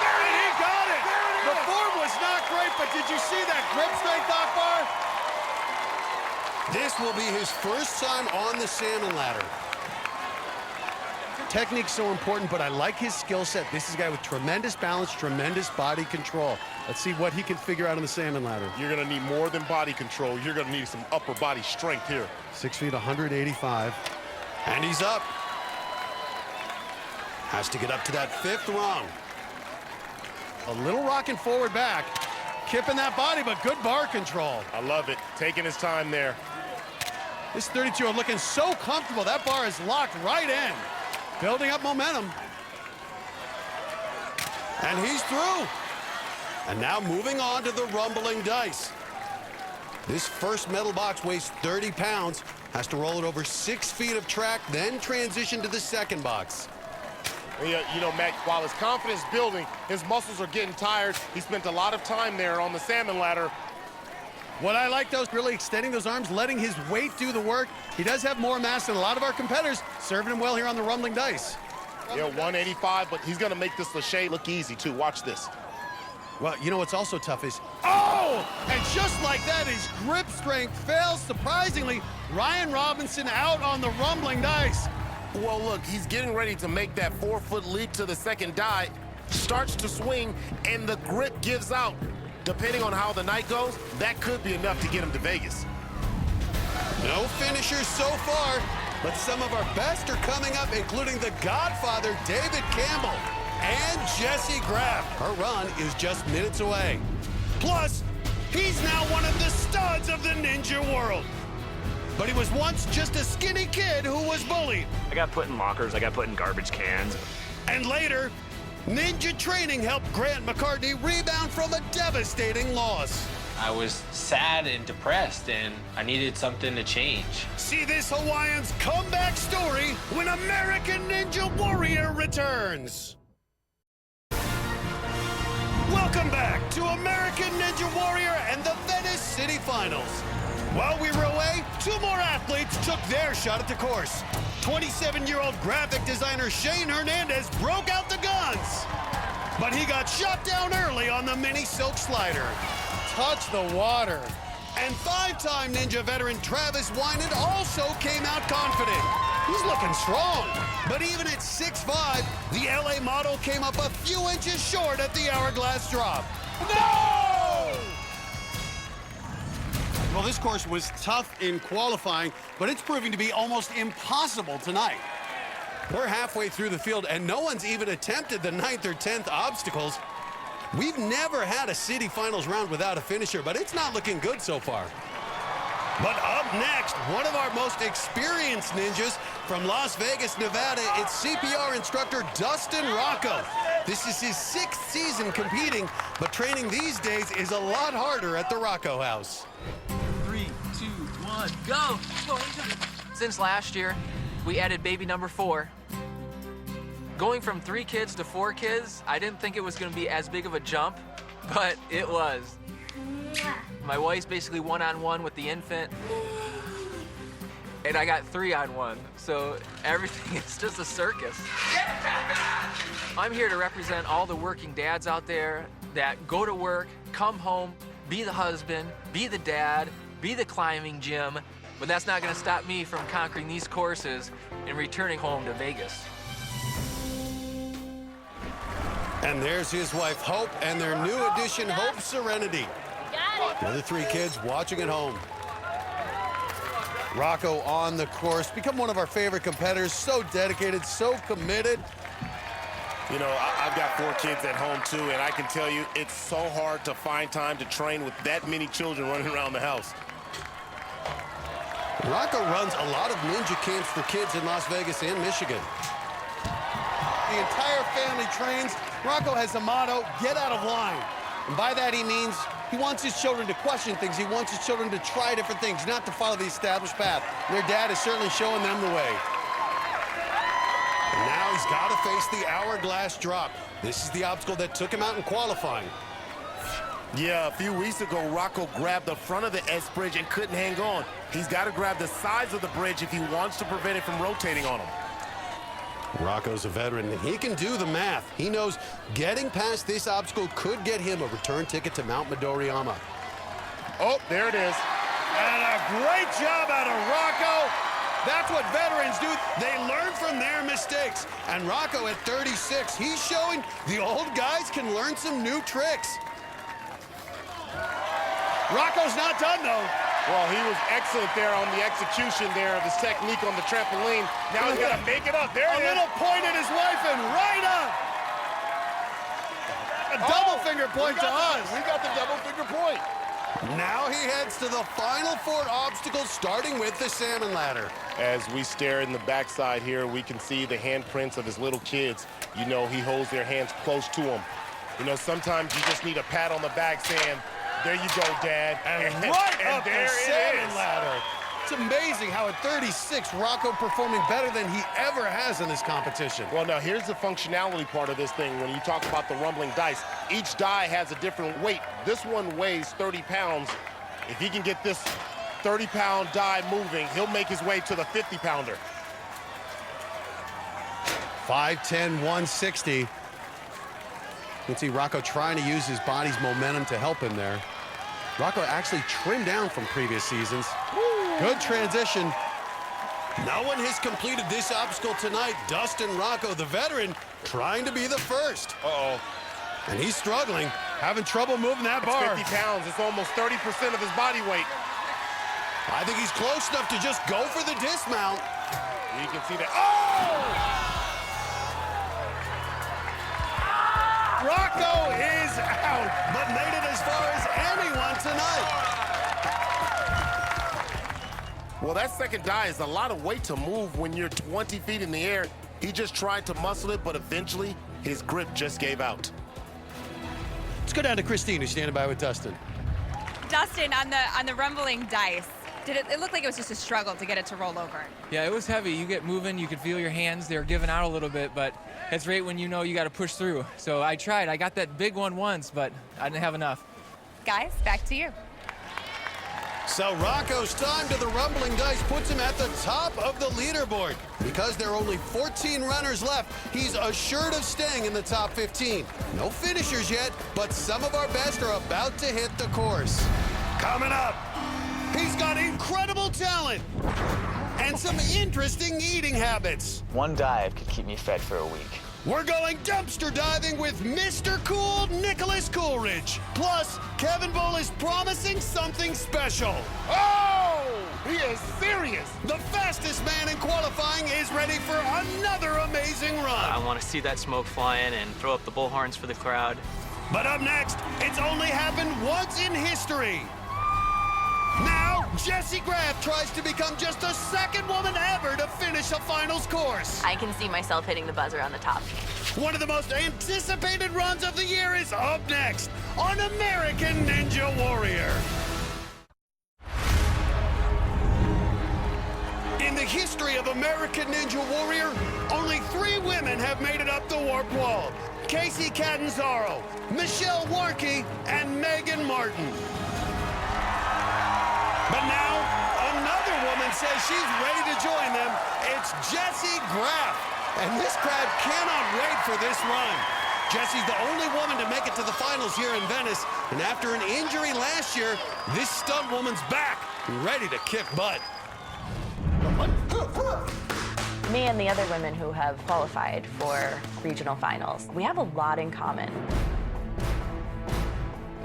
And he got it. The form was not great, but did you see that grip strength, Akbar? This will be his first time on the salmon ladder. Technique's so important, but I like his skill set. This is a guy with tremendous balance, tremendous body control. Let's see what he can figure out on the salmon ladder. You're going to need more than body control. You're going to need some upper body strength here. 6 feet, 185. And he's up. Has to get up to that fifth rung. A little rocking forward back. Kipping that body, but good bar control. I love it. Taking his time there. This 32-year-old looking so comfortable. That bar is locked right in. Building up momentum. And he's through. And now moving on to the rumbling dice. This first metal box weighs 30 pounds. Has to roll it over 6 feet of track, then transition to the second box. You know, Matt, while his confidence is building, his muscles are getting tired. He spent a lot of time there on the salmon ladder. What I like, though, is really extending those arms, letting his weight do the work. He does have more mass than a lot of our competitors, serving him well here on the rumbling dice. Yeah, 185, but he's going to make this Lachey look easy, too. Watch this. Well, you know what's also tough is, oh! And just like that, his grip strength fails surprisingly. Ryan Robinson out on the rumbling dice. Well, look, he's getting ready to make that 4-foot leap to the second die, starts to swing, and the grip gives out. Depending on how the night goes, that could be enough to get him to Vegas. No finishers so far, but some of our best are coming up, including the Godfather, David Campbell, and Jessie Graff. Her run is just minutes away. Plus, he's now one of the studs of the ninja world. But he was once just a skinny kid who was bullied. I got put in lockers, I got put in garbage cans. And later, ninja training helped Grant McCartney rebound from a devastating loss. I was sad and depressed, and I needed something to change. See this Hawaiian's comeback story when American Ninja Warrior returns. Welcome back to American Ninja Warrior and the Venice City Finals. While we were away, 2 more athletes took their shot at the course. 27-year-old graphic designer Shane Hernandez broke out the guns, but he got shot down early on the mini silk slider. Touch the water. And 5-time Ninja veteran Travis Wynand also came out confident. He's looking strong. But even at 6'5", the LA model came up a few inches short at the hourglass drop. No! Well, this course was tough in qualifying, but it's proving to be almost impossible tonight. We're halfway through the field, and no one's even attempted the 9th or 10th obstacles. We've never had a city finals round without a finisher, but it's not looking good so far. But up next, one of our most experienced ninjas from Las Vegas, Nevada, it's CPR instructor Dustin Rocco. This is his 6th season competing, but training these days is a lot harder at the Rocco House. 3, 2, 1, go! Since last year, we added baby number 4. Going from 3 kids to 4 kids, I didn't think it was going to be as big of a jump, but it was. My wife's basically one-on-one with the infant, and I got 3-on-1, so everything is just a circus. I'm here to represent all the working dads out there that go to work, come home, be the husband, be the dad, be the climbing gym, but that's not going to stop me from conquering these courses and returning home to Vegas. And there's his wife, Hope, and their new addition, Hope Serenity. The other 3 kids watching at home. Rocco on the course, become one of our favorite competitors, so dedicated, so committed. You know, I've got 4 kids at home, too, and I can tell you it's so hard to find time to train with that many children running around the house. Rocco runs a lot of ninja camps for kids in Las Vegas and Michigan. The entire family trains. Rocco has the motto, get out of line. And by that he means he wants his children to question things. He wants his children to try different things, not to follow the established path. And their dad is certainly showing them the way. And now he's got to face the hourglass drop. This is the obstacle that took him out in qualifying. Yeah, a few weeks ago, Rocco grabbed the front of the S bridge and couldn't hang on. He's got to grab the sides of the bridge if he wants to prevent it from rotating on him. Rocco's a veteran, and he can do the math. He knows getting past this obstacle could get him a return ticket to Mount Midoriyama. Oh, there it is. And a great job out of Rocco. That's what veterans do. They learn from their mistakes. And Rocco at 36, he's showing the old guys can learn some new tricks. Rocco's not done, though. Well, he was excellent there on the execution there of his technique on the trampoline. Now he's got to make it up. There it is. A little point at his wife and right up. A double finger point to us. We got the double finger point. Now he heads to the final 4 obstacles, starting with the salmon ladder. As we stare in the backside here, we can see the handprints of his little kids. You know, he holds their hands close to him. You know, sometimes you just need a pat on the back saying, there you go, Dad. And right up the salmon is. ladder. It's amazing how at 36, Rocco performing better than he ever has in this competition. Well, now here's the functionality part of this thing. When you talk about the rumbling dice, each die has a different weight. This one weighs 30 pounds. If he can get this 30-pound die moving, he'll make his way to the 50-pounder. 5'10", 160. You can see Rocco trying to use his body's momentum to help him there. Rocco actually trimmed down from previous seasons. Good transition. No one has completed this obstacle tonight. Dustin Rocco, the veteran, trying to be the first. Uh-oh. And he's struggling, having trouble moving that bar. 50 pounds. It's almost 30% of his body weight. I think he's close enough to just go for the dismount. You can see that. Oh! Rocco is out, but made it as far as anyone tonight. Well, that second die is a lot of weight to move when you're 20 feet in the air. He just tried to muscle it, but eventually his grip just gave out. Let's go down to Kristine, who's standing by with Dustin. Dustin, on the rumbling dice, it looked like it was just a struggle to get it to roll over? Yeah, it was heavy. You get moving, you could feel your hands. They were giving out a little bit, but it's right when you know you got to push through. So I tried. I got that big one once, but I didn't have enough. Guys, back to you. So Rocco's time to the rumbling dice puts him at the top of the leaderboard. Because there are only 14 runners left, he's assured of staying in the top 15. No finishers yet, but some of our best are about to hit the course. Coming up, he's got incredible talent and some interesting eating habits. One dive could keep me fed for a week. We're going dumpster diving with Mr. Cool Nicholas Coolidge. Plus, Kevin Bull is promising something special. Oh! He is serious. The fastest man in qualifying is ready for another amazing run. I want to see that smoke flying and throw up the bullhorns for the crowd. But up next, it's only happened once in history. Now, Jessie Graff tries to become just the second woman ever to finish a finals course. I can see myself hitting the buzzer on the top. One of the most anticipated runs of the year is up next on American Ninja Warrior. In the history of American Ninja Warrior, only 3 women have made it up the warp wall. Casey Catanzaro, Michelle Warnke, and Megan Martin. But now, another woman says she's ready to join them. It's Jessie Graff. And this crowd cannot wait for this run. Jessie's the only woman to make it to the finals here in Venice, and after an injury last year, this stunt woman's back, ready to kick butt. Me and the other women who have qualified for regional finals, we have a lot in common.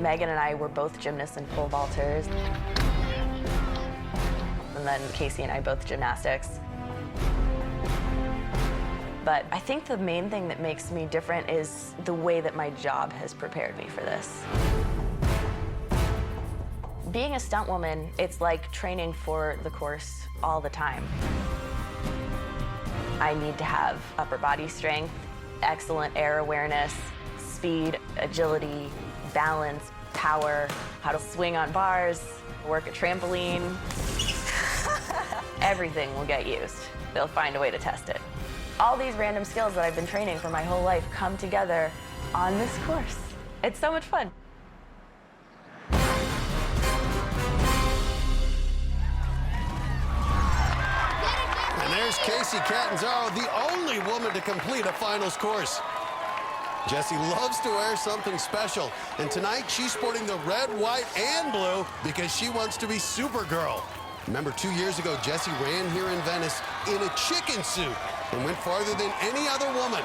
Megan and I were both gymnasts and pole vaulters. And then Casey and I both gymnastics. But I think the main thing that makes me different is the way that my job has prepared me for this. Being a stunt woman, it's like training for the course all the time. I need to have upper body strength, excellent air awareness, speed, agility, balance, power, how to swing on bars, work a trampoline. Everything will get used. They'll find a way to test it. All these random skills that I've been training for my whole life come together on this course. It's so much fun. And there's Casey Catanzaro, the only woman to complete a finals course. Jessie loves to wear something special, and tonight she's sporting the red, white, and blue because she wants to be Supergirl. Remember, 2 years ago, Jessie ran here in Venice in a chicken suit and went farther than any other woman.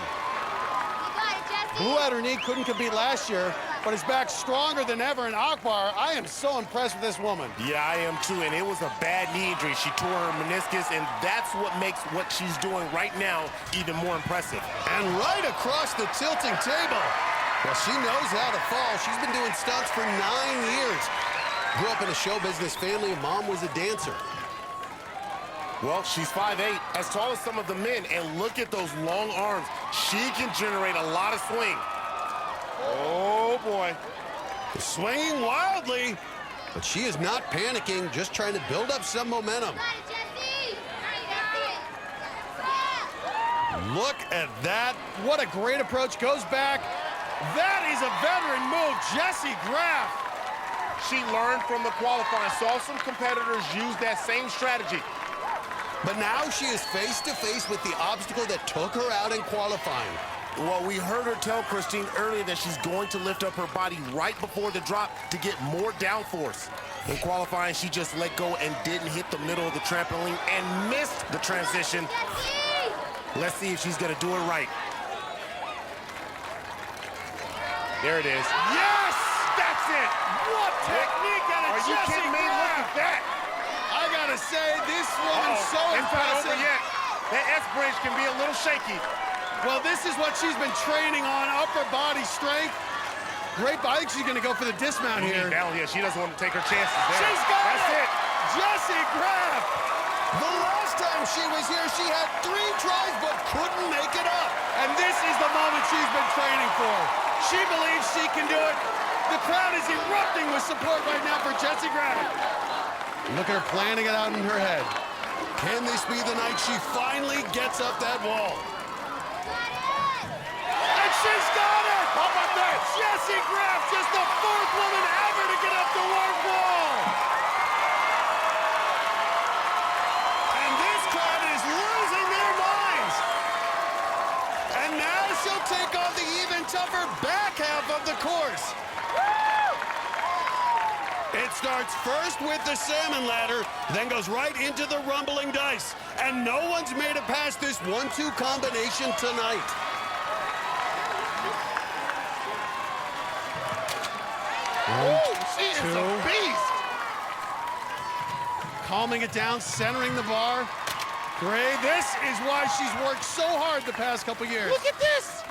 Blue at her knee, couldn't compete last year, but is back stronger than ever. And Akbar, I am so impressed with this woman. Yeah, I am too, and it was a bad knee injury. She tore her meniscus, and that's what makes what she's doing right now even more impressive. And right across the tilting table. Well, she knows how to fall. She's been doing stunts for 9 years. Grew up in a show business family, and mom was a dancer. Well, she's 5'8", as tall as some of the men, and look at those long arms. She can generate a lot of swing. Oh, boy. Swinging wildly, but she is not panicking, just trying to build up some momentum. Look at that. What a great approach. Goes back. That is a veteran move. Jessie Graff. She learned from the qualifying. Saw some competitors use that same strategy. But now she is face-to-face with the obstacle that took her out in qualifying. Well, we heard her tell Kristine earlier that she's going to lift up her body right before the drop to get more downforce. In qualifying, she just let go and didn't hit the middle of the trampoline and missed the transition. Let's see if she's going to do it right. There it is. Yes! That's it! What technique out of Are you Jessie kidding me? Look at that! I gotta say, this woman's so it's not impressive. over yet. That S-bridge can be a little shaky. Well, this is what she's been training on, upper body strength. Great, I think she's gonna go for the dismount here. Yeah, she doesn't want to take her chances there. She's got That's it. Jessie Graff. The last time she was here, she had 3 tries but couldn't make it up. And this is the moment she's been training for. She believes she can do it. The crowd is erupting with support right now for Jessie Graff. Look at her planning it out in her head. Can this be the night she finally gets up that wall? And she's got it! How about that? Jessie Graff, just the 4th woman ever to get up the work wall. And this crowd is losing their minds. And now she'll take on the even tougher back half of the course. It starts first with the salmon ladder, then goes right into the rumbling dice. And no one's made it past this 1-2 combination tonight. She is a beast. Calming it down, centering the bar. Great, this is why she's worked so hard the past couple years. Look at this.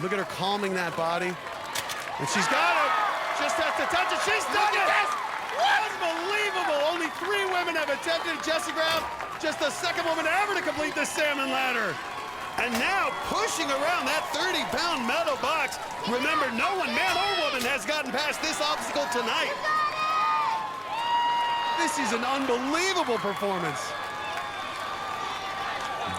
Look at her calming that body. And she's got it. Just has to touch it. She's done it. Unbelievable. Only 3 women have attempted it. Jessie Graff, just the 2nd woman ever to complete the salmon ladder. And now pushing around that 30-pound metal box. Remember, no one, man or woman, has gotten past this obstacle tonight. This is an unbelievable performance.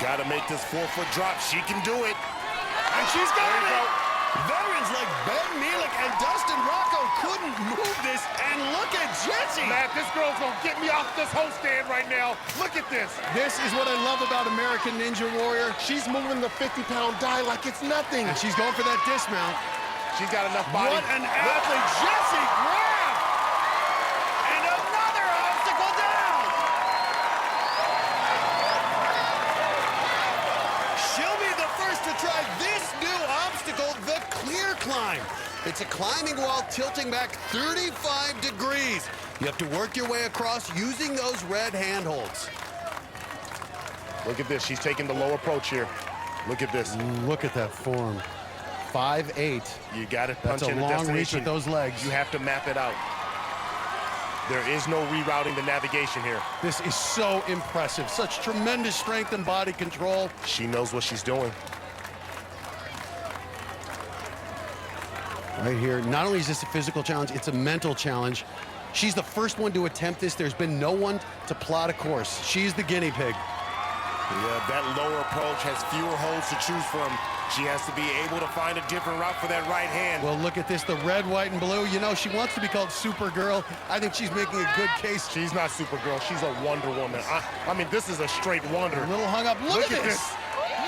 Got to make this 4-foot drop. She can do it. And she's got it. Veterans like Gbaja-Biamila and Dustin Rocco couldn't move this, and look at Jessie. Matt, this girl's gonna get me off this host stand right now. Look at this. This is what I love about American Ninja Warrior. She's moving the 50-pound die like it's nothing. And she's going for that dismount. She's got enough body. What an athlete, Jessie Graf! And another obstacle down! She'll be the first to try this new obstacle, the clear climb. It's a climbing wall tilting back 35 degrees. You have to work your way across using those red handholds. Look at this. She's taking the low approach here. Look at this. Look at that form. 5'8". You got to punch in a long destination. reach with those legs. You have to map it out. There is no rerouting the navigation here. This is so impressive. Such tremendous strength and body control. She knows what she's doing. Right here, not only is this a physical challenge, it's a mental challenge. She's the first one to attempt this. There's been no one to plot a course. She's the guinea pig. Yeah, that lower approach has fewer holes to choose from. She has to be able to find a different route for that right hand. Well, look at this, the red, white, and blue. You know, she wants to be called Supergirl. I think she's making a good case. She's not Supergirl. She's a Wonder Woman. I mean, this is a straight wonder. A little hung up. Look at this.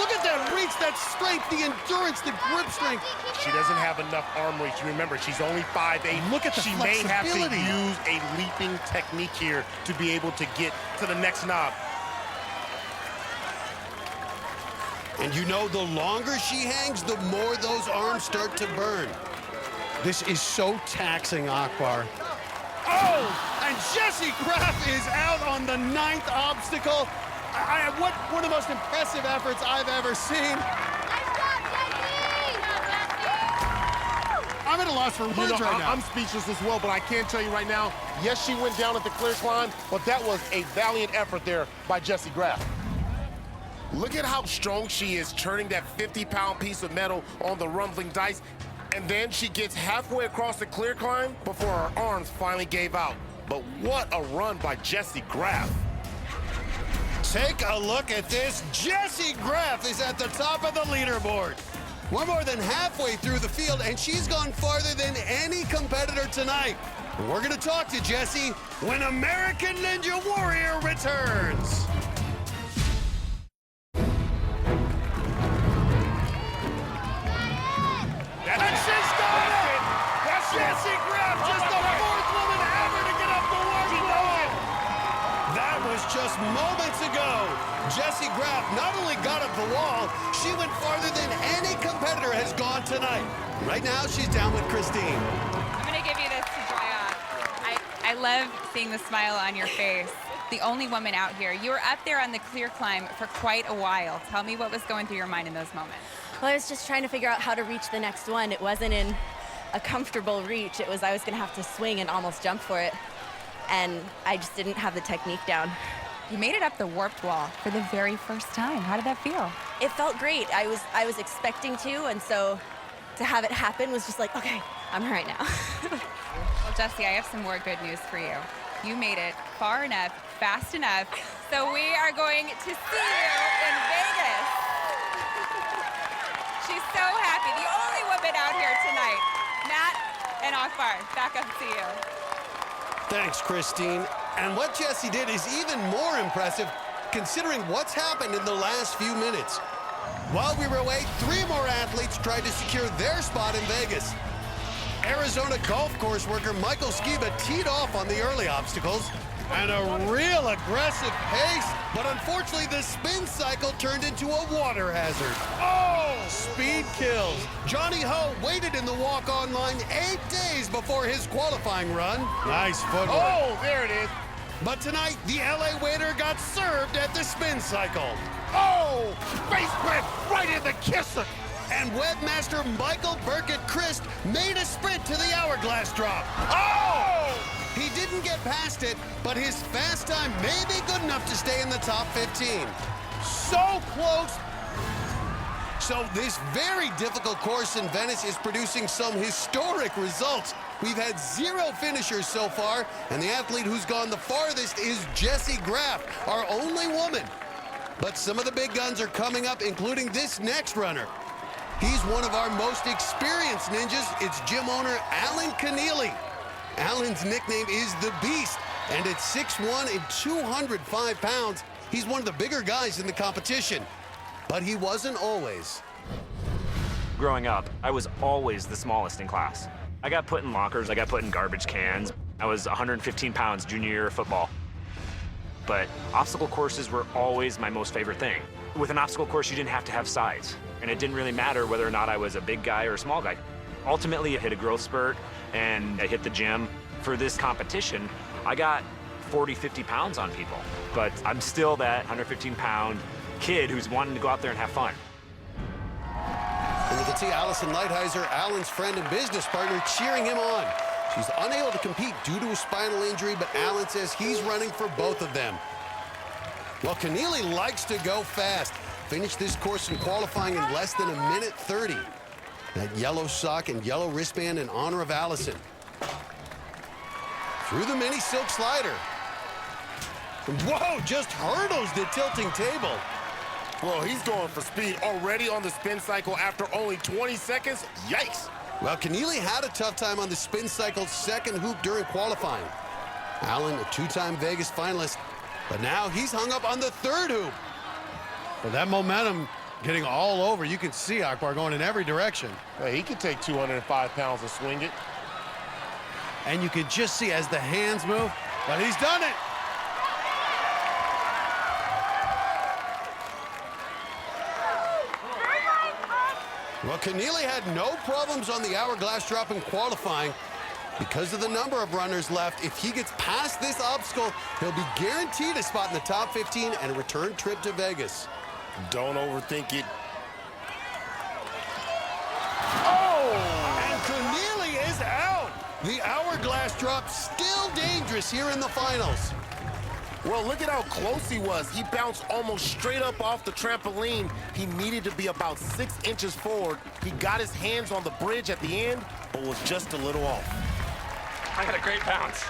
Look at that reach, that strength, the endurance, the grip strength. She doesn't have enough arm reach. Remember, she's only 5'8". Look at the She may have to flexibility. use a leaping technique here to be able to get to the next knob. And you know, the longer she hangs, the more those arms start to burn. This is so taxing, Akbar. Oh, and Jessie Graf is out on the 9th obstacle. What one of the most impressive efforts I've ever seen. I'm at a loss for words right now. I'm speechless as well, but I can tell you right now, yes, she went down at the clear climb, but that was a valiant effort there by Jessie Graf. Look at how strong she is, turning that 50-pound piece of metal on the rumbling dice, and then she gets halfway across the clear climb before her arms finally gave out. But what a run by Jessie Graf. Take a look at this. Jessie Graf is at the top of the leaderboard. We're more than halfway through the field, and she's gone farther than any competitor tonight. We're going to talk to Jessie when American Ninja Warrior returns. And she's got it! That's Jessie Graf, just the 4th woman ever to get up the work wall. That was just moments ago. Jessie Graf not only got up the wall, she went farther than any competitor has gone tonight. Right now, she's down with Kristine. I'm going to give you this to dry off. I love seeing the smile on your face. The only woman out here. You were up there on the clear climb for quite a while. Tell me what was going through your mind in those moments. Well, I was just trying to figure out how to reach the next one. It wasn't in a comfortable reach. It was I was going to have to swing and almost jump for it. And I just didn't have the technique down. You made it up the warped wall for the very first time. How did that feel? It felt great. I was expecting to, and so to have it happen was just like, okay, I'm here right now. Well, Jessie, I have some more good news for you. You made it far enough, fast enough, so we are going to see you in Vegas. She's so happy. The only woman out here tonight. Matt and Akbar, back up to you. Thanks, Kristine. And what Jessie did is even more impressive considering what's happened in the last few minutes. While we were away, 3 more athletes tried to secure their spot in Vegas. Arizona golf course worker Michael Skiba teed off on the early obstacles, and a real aggressive pace, but unfortunately the spin cycle turned into a water hazard. Oh, speed kills. Johnny Ho waited in the walk-on line 8 days before his qualifying run. Nice footwork. Oh, there it is. But tonight, the LA waiter got served at the spin cycle. Oh, face plant right in the kisser. And webmaster Michael Burkett-Christ made a sprint to the hourglass drop. Oh! He didn't get past it, but his fast time may be good enough to stay in the top 15. So close. So this very difficult course in Venice is producing some historic results. We've had 0 finishers so far, and the athlete who's gone the farthest is Jessie Graf, our only woman. But some of the big guns are coming up, including this next runner. He's one of our most experienced ninjas. It's gym owner Alan Keneally. Alan's nickname is the Beast, and at 6'1" and 205 pounds, he's one of the bigger guys in the competition. But he wasn't always. Growing up, I was always the smallest in class. I got put in lockers, I got put in garbage cans. I was 115 pounds junior year of football. But obstacle courses were always my most favorite thing. With an obstacle course, you didn't have to have size. And it didn't really matter whether or not I was a big guy or a small guy. Ultimately, I hit a growth spurt and I hit the gym. For this competition, I got 40, 50 pounds on people. But I'm still that 115-pound kid who's wanting to go out there and have fun. And you can see Allison Lighthizer, Alan's friend and business partner, cheering him on. She's unable to compete due to a spinal injury, but Alan says he's running for both of them. Well, Keneally likes to go fast. Finished this course in qualifying in less than 1:30. That yellow sock and yellow wristband in honor of Allison. Through the mini silk slider. Whoa, just hurdles the tilting table. Well, he's going for speed already on the spin cycle after only 20 seconds. Yikes. Well, Keneally had a tough time on the spin cycle's second hoop during qualifying. Alan, a two-time Vegas finalist, but now he's hung up on the third hoop. Well, that momentum getting all over. You can see Akbar going in every direction. Hey, he could take 205 pounds and swing it. And you can just see as the hands move, but he's done it. Well, Keneally had no problems on the hourglass drop in qualifying. Because of the number of runners left, if he gets past this obstacle, he'll be guaranteed a spot in the top 15 and a return trip to Vegas. Don't overthink it. Oh! And Keneally is out. The hourglass drop still dangerous here in the finals. Well, look at how close he was. He bounced almost straight up off the trampoline. He needed to be about 6 inches forward. He got his hands on the bridge at the end, but was just a little off. I had a great bounce.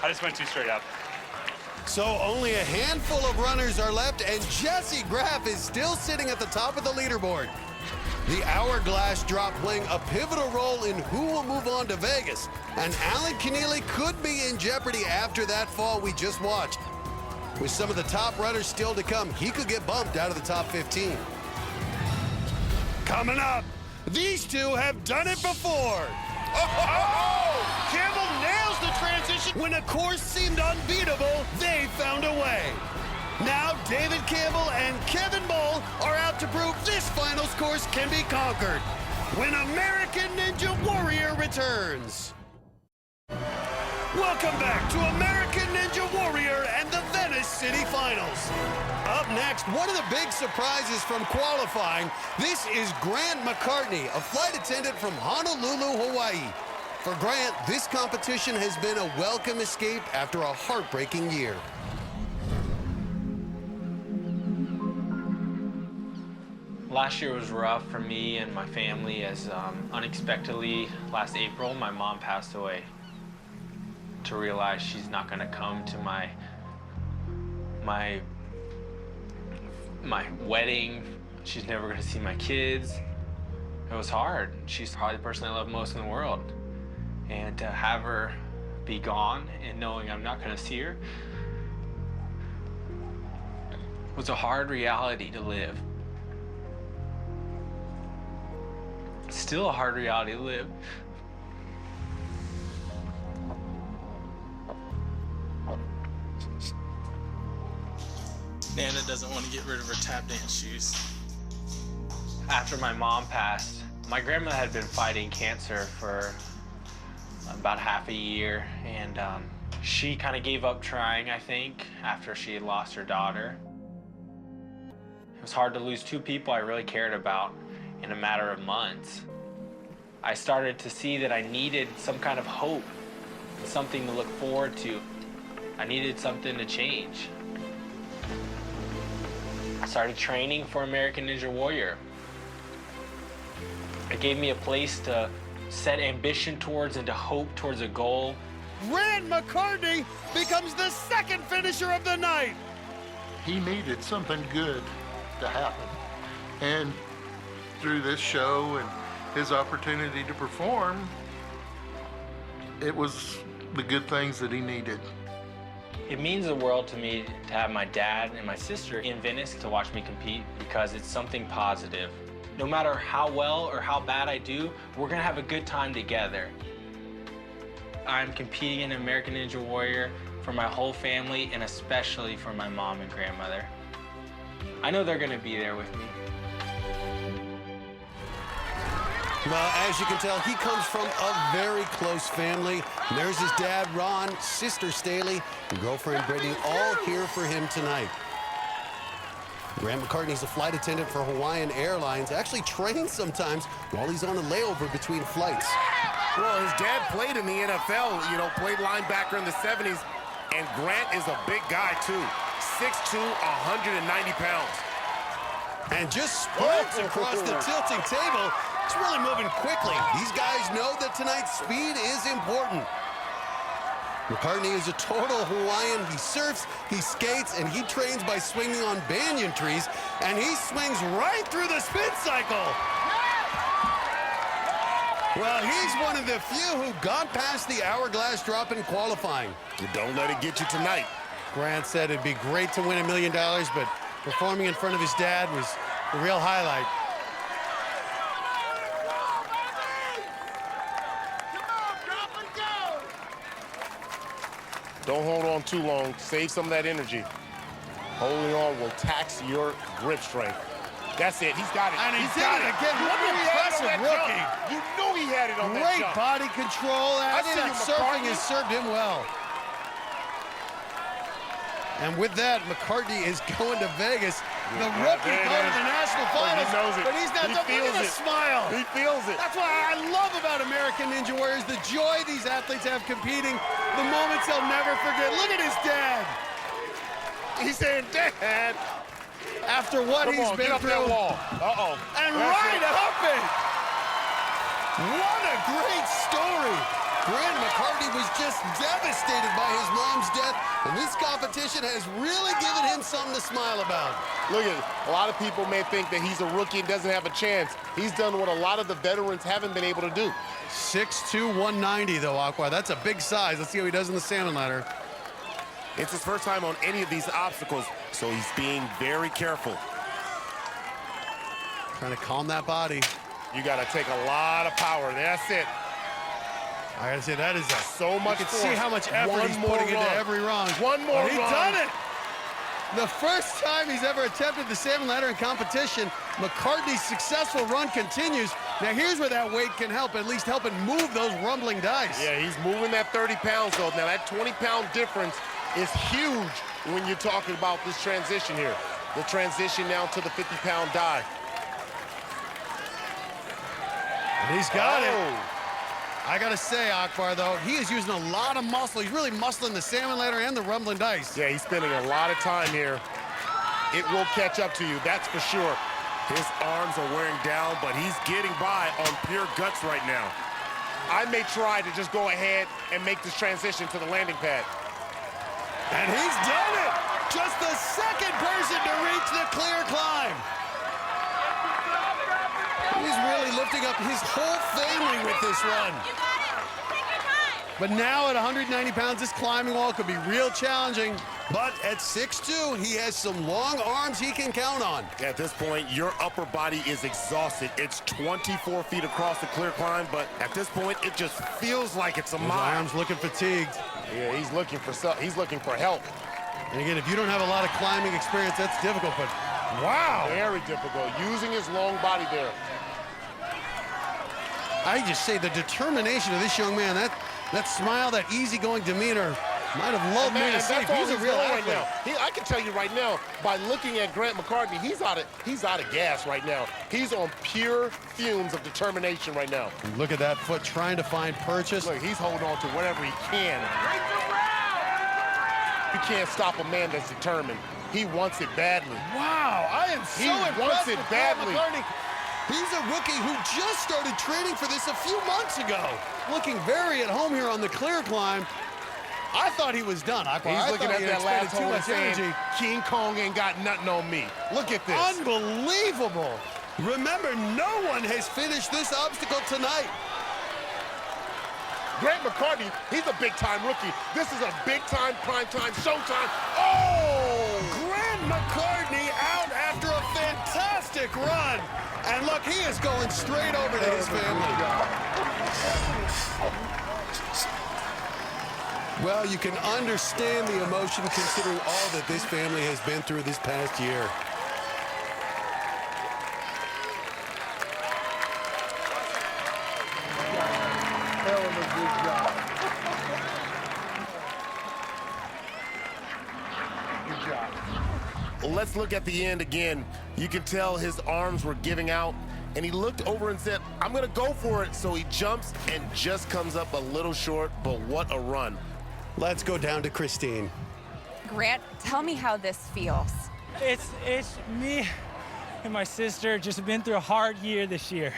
I just went too straight up. So only a handful of runners are left, and Jesse Graff is still sitting at the top of the leaderboard. The hourglass drop playing a pivotal role in who will move on to Vegas. And Alan Keneally could be in jeopardy after that fall we just watched. With some of the top runners still to come, he could get bumped out of the top 15. Coming up, these two have done it before. Oh! Campbell nails the transition. When a course seemed unbeatable, they found a way. Now David Campbell and Kevin Bull are out to prove this finals course can be conquered when American Ninja Warrior returns. Welcome back to American Ninja Warrior and the Venice City Finals. Up next, one of the big surprises from qualifying. This is Grant McCartney, a flight attendant from Honolulu, Hawaii. For Grant, this competition has been a welcome escape after a heartbreaking year. Last year was rough for me and my family as unexpectedly last April my mom passed away. To realize she's not going to come to my wedding. She's never going to see my kids. It was hard. She's probably the person I love most in the world. And to have her be gone and knowing I'm not going to see her was a hard reality to live. Still a hard reality to live. Nana doesn't want to get rid of her tap dance shoes. After my mom passed, my grandma had been fighting cancer for about half a year, and she kind of gave up trying, I think, after she had lost her daughter. It was hard to lose two people I really cared about in a matter of months. I started to see that I needed some kind of hope, something to look forward to. I needed something to change. I started training for American Ninja Warrior. It gave me a place to set ambition towards and to hope towards a goal. Grant McCartney becomes the second finisher of the night. He needed something good to happen. And through this show and his opportunity to perform, it was the good things that he needed. It means the world to me to have my dad and my sister in Venice to watch me compete because it's something positive. No matter how well or how bad I do, we're gonna have a good time together. I'm competing in American Ninja Warrior for my whole family and especially for my mom and grandmother. I know they're gonna be there with me. Well, as you can tell, he comes from a very close family. And there's his dad, Ron, sister Staley, and girlfriend Brittany, all here for him tonight. Grant McCartney's a flight attendant for Hawaiian Airlines, actually trains sometimes while he's on a layover between flights. Well, his dad played in the NFL, you know, played linebacker in the 70s, and Grant is a big guy, too. 6'2", 190 pounds. And just sprints across the tilting table. He's really moving quickly. These guys know that tonight's speed is important. McCartney is a total Hawaiian. He surfs, he skates, and he trains by swinging on banyan trees, and he swings right through the spin cycle. Well, he's one of the few who got past the hourglass drop in qualifying. Don't let it get you tonight. Grant said it'd be great to win $1 million, but performing in front of his dad was the real highlight. Don't hold on too long. Save some of that energy. Holding on will tax your grip strength. That's it. He's got it. And he did got it again. What an impressive rookie. You knew he had it on that Great jump. body control. I And see that you, surfing McCartney. has served him well. And with that, McCartney is going to Vegas. The rookie going to the national finals. He knows it. But he's not He done. Look feels at the it. smile. He feels it. That's what I love about American Ninja Warriors, the joy these athletes have competing, the moments they'll never forget. Look at his dad. He's saying, Dad. After what Come he's on, been get up through. that wall. Uh-oh. And That's right it. up it. What a great story. Grant McCartney was just devastated by his mom's death, and this competition has really given him something to smile about. Look at it. A lot of people may think that he's a rookie and doesn't have a chance. He's done what a lot of the veterans haven't been able to do. 6'2", 190, though, Akbar. That's a big size. Let's see how he does in the salmon ladder. It's his first time on any of these obstacles, so he's being very careful. Trying to calm that body. You got to take a lot of power. That's it. I gotta say, that is so much You can force. see how much effort One he's more putting into run. every run. One more But he's run. done it. The first time he's ever attempted the salmon ladder in competition. McCartney's successful run continues. Now here's where that weight can help, at least help him move those rumbling dice. Yeah, he's moving that 30 pounds, though. Now, that 20-pound difference is huge when you're talking about this transition here. The transition now to the 50-pound die. And he's got it. I gotta say, Akbar, though, he is using a lot of muscle. He's really muscling the salmon ladder and the rumbling dice. Yeah, he's spending a lot of time here. It will catch up to you, that's for sure. His arms are wearing down, but he's getting by on pure guts right now. I may try to just go ahead and make this transition to the landing pad. And he's done it! Just the second person to reach the clear climb. He's really lifting up his whole family with this run. But now at 190 pounds, this climbing wall could be real challenging. But at 6'2", he has some long arms he can count on. At this point, your upper body is exhausted. It's 24 feet across the clear climb, but at this point, it just feels like it's a His mile. arms looking fatigued. Yeah, he's looking for help. And again, if you don't have a lot of climbing experience, that's difficult, but wow. Very difficult, using his long body there. I just say the determination of this young man, that smile, that easygoing demeanor, might have lulled me to sleep. He's a real athlete. Right now. I can tell you right now, by looking at Grant McCartney, he's out of gas right now. He's on pure fumes of determination right now. Look at that foot trying to find purchase. Look, he's holding on to whatever he can. You can't stop a man that's determined. He wants it badly. Wow, I am so impressed wants it with Grant badly. McCartney. He's a rookie who just started training for this a few months ago. Looking very at home here on the clear climb. I thought he was done. He's looking at that last hole and saying, energy. King Kong ain't got nothing on me. Look at this. Unbelievable. Remember, no one has finished this obstacle tonight. Grant McCartney, he's a big-time rookie. This is a big-time, prime-time, showtime. Oh! Grant McCartney out after a fantastic run. And look, he is going straight over to his family. Well, you can understand the emotion considering all that this family has been through this past year. Let's look at the end again. You can tell his arms were giving out, and he looked over and said, I'm gonna go for it. So he jumps and just comes up a little short, but what a run. Let's go down to Kristine. Grant, tell me how this feels. It's me and my sister just been through a hard year this year.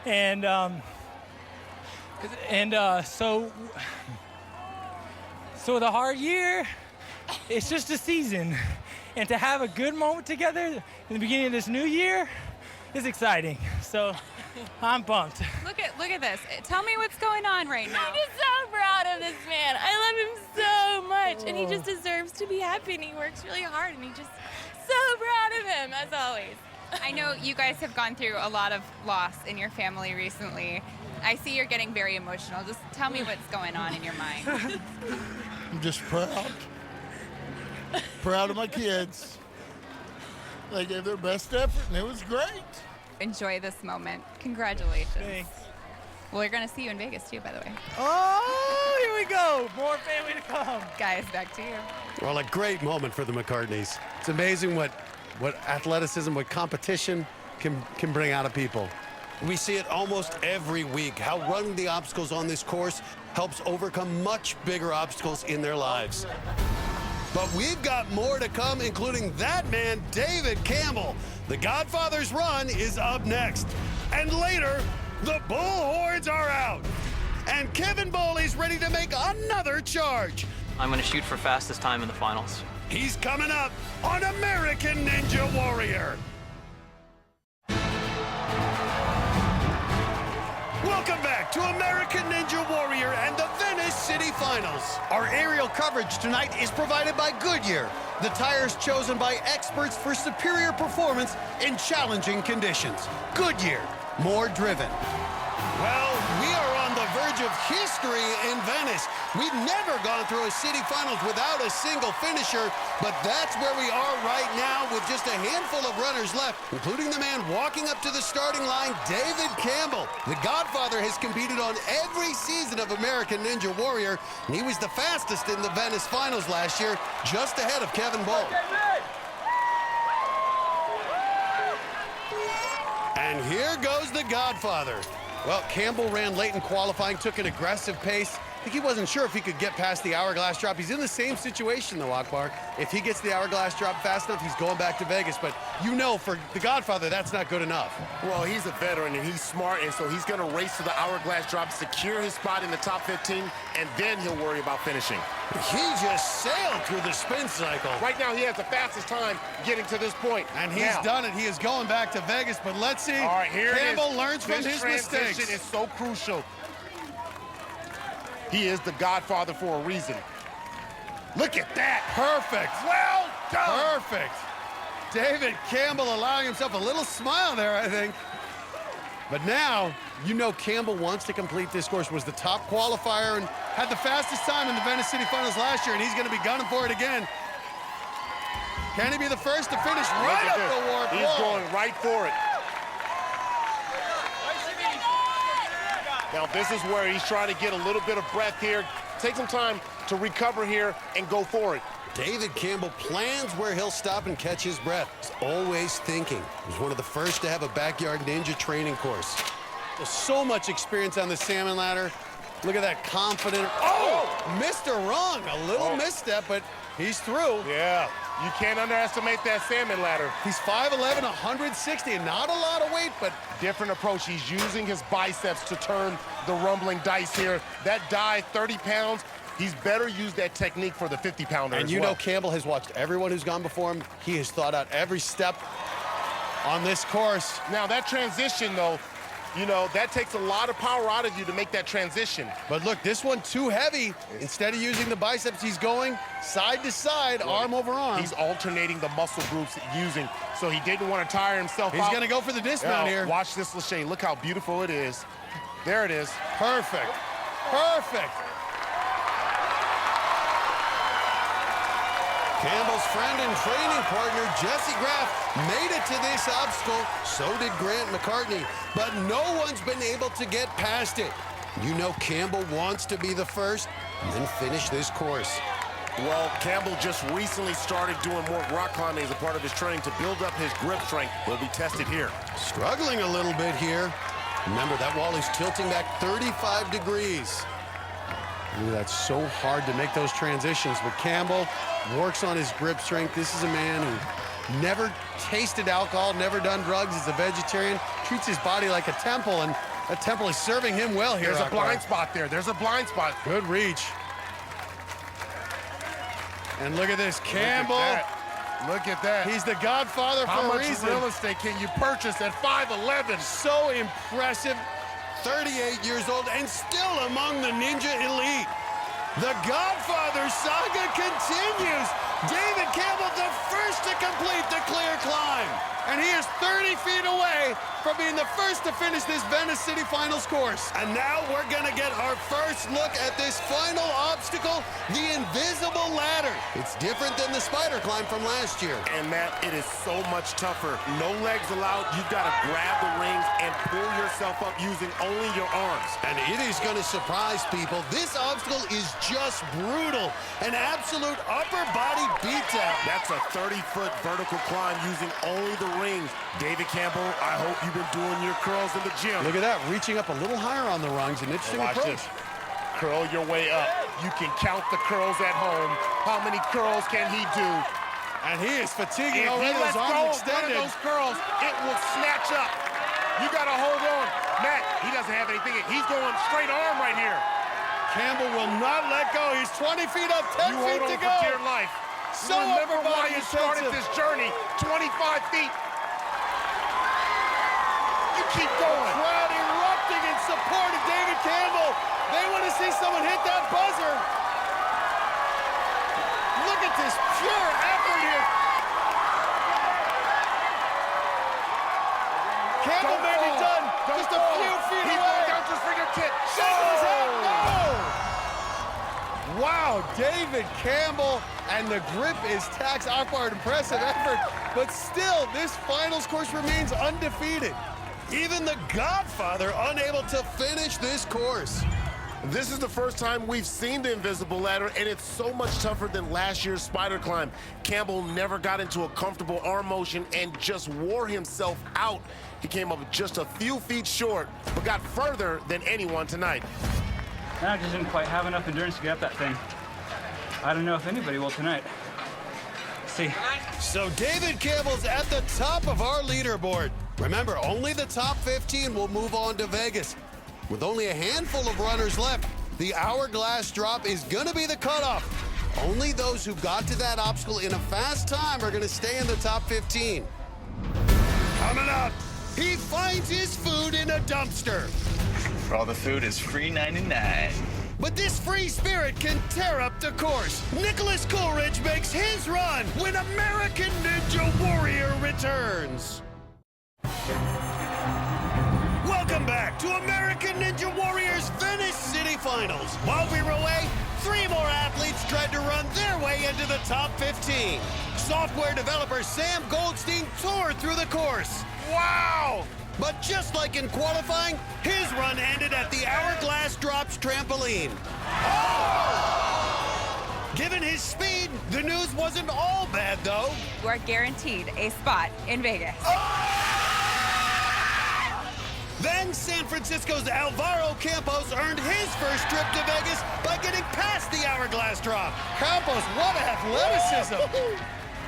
And so the hard year, it's just a season. And to have a good moment together in the beginning of this new year is exciting. So I'm pumped. Look at this. Tell me what's going on right now. I'm just so proud of this man. I love him so much, and he just deserves to be happy, and he works really hard, and he just so proud of him, as always. I know you guys have gone through a lot of loss in your family recently. I see you're getting very emotional. Just tell me what's going on in your mind. I'm just proud. Proud of my kids. They gave their best effort, and it was great. Enjoy this moment. Congratulations. Thanks. Well, we're going to see you in Vegas, too, by the way. Oh, here we go. More family to come. Guys, back to you. Well, a great moment for the McCartneys. It's amazing what athleticism, what competition can bring out of people. We see it almost every week, how running the obstacles on this course helps overcome much bigger obstacles in their lives. But we've got more to come, including that man, David Campbell. The Godfather's run is up next. And later, the bullhorns are out. And Kevin Bowley's ready to make another charge. I'm going to shoot for fastest time in the finals. He's coming up on American Ninja Warrior. Welcome back to American Ninja Warrior and the Venice City Finals. Our aerial coverage tonight is provided by Goodyear, the tires chosen by experts for superior performance in challenging conditions. Goodyear, more driven. Well, we are on the verge of history in Venice. We've never gone through a city finals without a single finisher, but that's where we are right now with just a handful of runners left, including the man walking up to the starting line, David Campbell. The Godfather has competed on every season of American Ninja Warrior, and he was the fastest in the Venice finals last year, just ahead of Kevin Bull. And here goes the Godfather. Well, Campbell ran late in qualifying, took an aggressive pace. I think he wasn't sure if he could get past the hourglass drop. He's in the same situation, though, Akbar. If he gets the hourglass drop fast enough, he's going back to Vegas. But you know, for the Godfather, that's not good enough. Well, he's a veteran, and he's smart, and so he's going to race to the hourglass drop, secure his spot in the top 15, and then he'll worry about finishing. He just sailed through the spin cycle. Right now, he has the fastest time getting to this point. And he's done it. He is going back to Vegas, but let's see. All right, here Campbell it is. learns from his mistakes. This transition is so crucial. He is the Godfather for a reason. Look at that. Perfect. Well done. Perfect. David Campbell allowing himself a little smile there, I think. But now, you know Campbell wants to complete this course, was the top qualifier and had the fastest time in the Venice City Finals last year, and he's going to be gunning for it again. Can he be the first to finish right up the warp wall? He's going right for it. Now, this is where he's trying to get a little bit of breath here. Take some time to recover here and go for it. David Campbell plans where he'll stop and catch his breath. He's always thinking. He's one of the first to have a backyard ninja training course. There's so much experience on the salmon ladder. Look at that confident. Oh! Missed her wrong. A little misstep, but he's through. Yeah. You can't underestimate that salmon ladder. He's 5'11", 160, and not a lot of weight, but different approach. He's using his biceps to turn the rumbling dice here. That die, 30 pounds, he's better use that technique for the 50-pounder And you know Campbell has watched everyone who's gone before him. He has thought out every step. on this course. Now, that transition, though, you know, that takes a lot of power out of you to make that transition. But look, this one too heavy. Instead of using the biceps, he's going side to side, arm over arm. He's alternating the muscle groups using, so he didn't want to tire himself out. He's going to go for the dismount here. Watch this, Lachey. Look how beautiful it is. There it is. Perfect. Perfect. Campbell's friend and training partner, Jesse Graff, made it to this obstacle. So did Grant McCartney. But no one's been able to get past it. You know Campbell wants to be the first and then finish this course. Well, Campbell just recently started doing more rock climbing as a part of his training to build up his grip strength. Will be tested here. Struggling a little bit here. Remember, that wall is tilting back 35 degrees. Ooh, that's so hard to make those transitions, but Campbell works on his grip strength. This is a man who never tasted alcohol, never done drugs, is a vegetarian, treats his body like a temple, and that temple is serving him well here. There's a Akbar. blind spot there. There's a blind spot. Good reach. And look at this, Campbell. Look at that. He's the godfather for a reason. How much real estate can you purchase at 5'11"? So impressive. 38 years old and still among the Ninja Elite. The Godfather saga continues. David Campbell, the first to complete the clear climb. And he is 30 feet away from being the first to finish this Venice City Finals course. And now we're gonna get our first look at this final obstacle, the invisible ladder. It's different than the spider climb from last year. And Matt, it is so much tougher. No legs allowed. You've got to grab the rings and pull yourself up using only your arms. And it is gonna surprise people. This obstacle is just brutal. An absolute upper body beatdown. That's a 30-foot vertical climb using only the rings. David Campbell, I hope you've been doing your curls in the gym. Look at that, reaching up a little higher on the rungs. An interesting Watch approach. this. Curl your way up. You can count the curls at home. How many curls can he do? And he is fatiguing If already. he lets His arms go extended. of one of those curls, it will snatch up. You got to hold on. Matt, he doesn't have anything. He's going straight arm right here. Campbell will not let go. He's 20 feet up, 10 You feet hold to on go. for dear life. So remember upper why body you started intensive. this journey 25 feet. You keep going. Crowd erupting in support of David Campbell. They want to see someone hit that buzzer. Look at this pure effort here. Campbell may be done. Just a few feet He's away. going down to his fingertip. Shaking his head. No! Wow, David Campbell, and the grip is taxed. Akbar, an impressive effort, but still, this finals course remains undefeated. Even the Godfather unable to finish this course. This is the first time we've seen the invisible ladder, and it's so much tougher than last year's spider climb. Campbell never got into a comfortable arm motion and just wore himself out. He came up just a few feet short, but got further than anyone tonight. I just didn't quite have enough endurance to get up that thing. I don't know if anybody will tonight. See. So David Campbell's at the top of our leaderboard. Remember, only the top 15 will move on to Vegas. With only a handful of runners left, the hourglass drop is gonna be the cutoff. Only those who got to that obstacle in a fast time are gonna stay in the top 15. Coming up, he finds his food in a dumpster. For all the food is free 99. But this free spirit can tear up the course. Nicholas Coolidge makes his run when American Ninja Warrior returns. Welcome back to American Ninja Warrior's Venice City Finals. While we were away, 3 more athletes tried to run their way into the top 15. Software developer Sam Goldstein tore through the course. Wow! But just like in qualifying, his run ended at the Hourglass Drops trampoline. Oh! Given his speed, the news wasn't all bad, though. You are guaranteed a spot in Vegas. Then San Francisco's Alvaro Campos earned his first trip to Vegas by getting past the Hourglass Drop. Campos, what athleticism!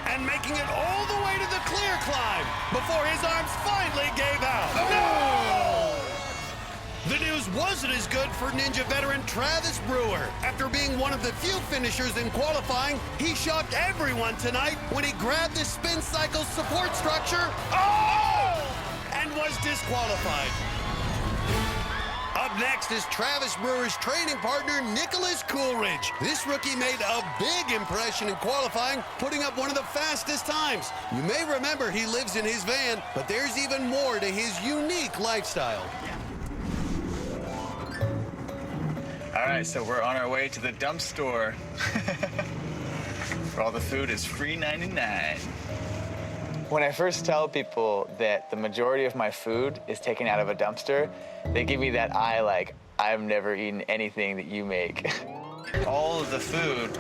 And making it all the way to the clear climb before his arms finally gave out. No! The news wasn't as good for Ninja veteran Travis Brewer. After being one of the few finishers in qualifying, he shocked everyone tonight when he grabbed the spin cycle support structure and was disqualified. Up next is Travis Brewer's training partner, Nicholas Coolidge. This rookie made a big impression in qualifying, putting up one of the fastest times. You may remember he lives in his van, but there's even more to his unique lifestyle. All right, so we're on our way to the dump store. Where all the food is free 99. When I first tell people that the majority of my food is taken out of a dumpster, they give me that eye like, I've never eaten anything that you make. All of the food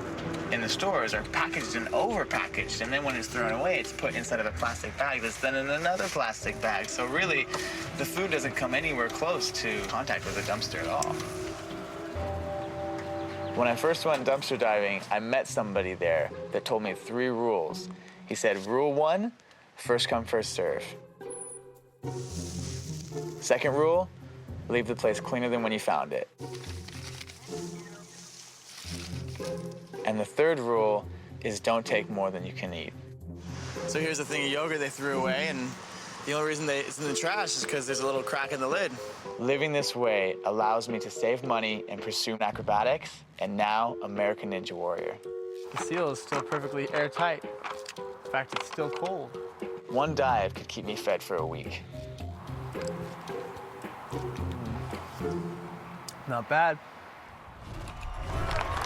in the stores are packaged and overpackaged, and then when it's thrown away, it's put inside of a plastic bag that's then in another plastic bag. So really, the food doesn't come anywhere close to contact with a dumpster at all. When I first went dumpster diving, I met somebody there that told me 3 rules. He said, rule 1, first come, first serve. Second rule, leave the place cleaner than when you found it. And the third rule is don't take more than you can eat. So here's a thing of yogurt they threw away, and the only reason it's in the trash is because there's a little crack in the lid. Living this way allows me to save money and pursue acrobatics, and now American Ninja Warrior. The seal is still perfectly airtight. In fact, it's still cold. One dive could keep me fed for a week. Not bad.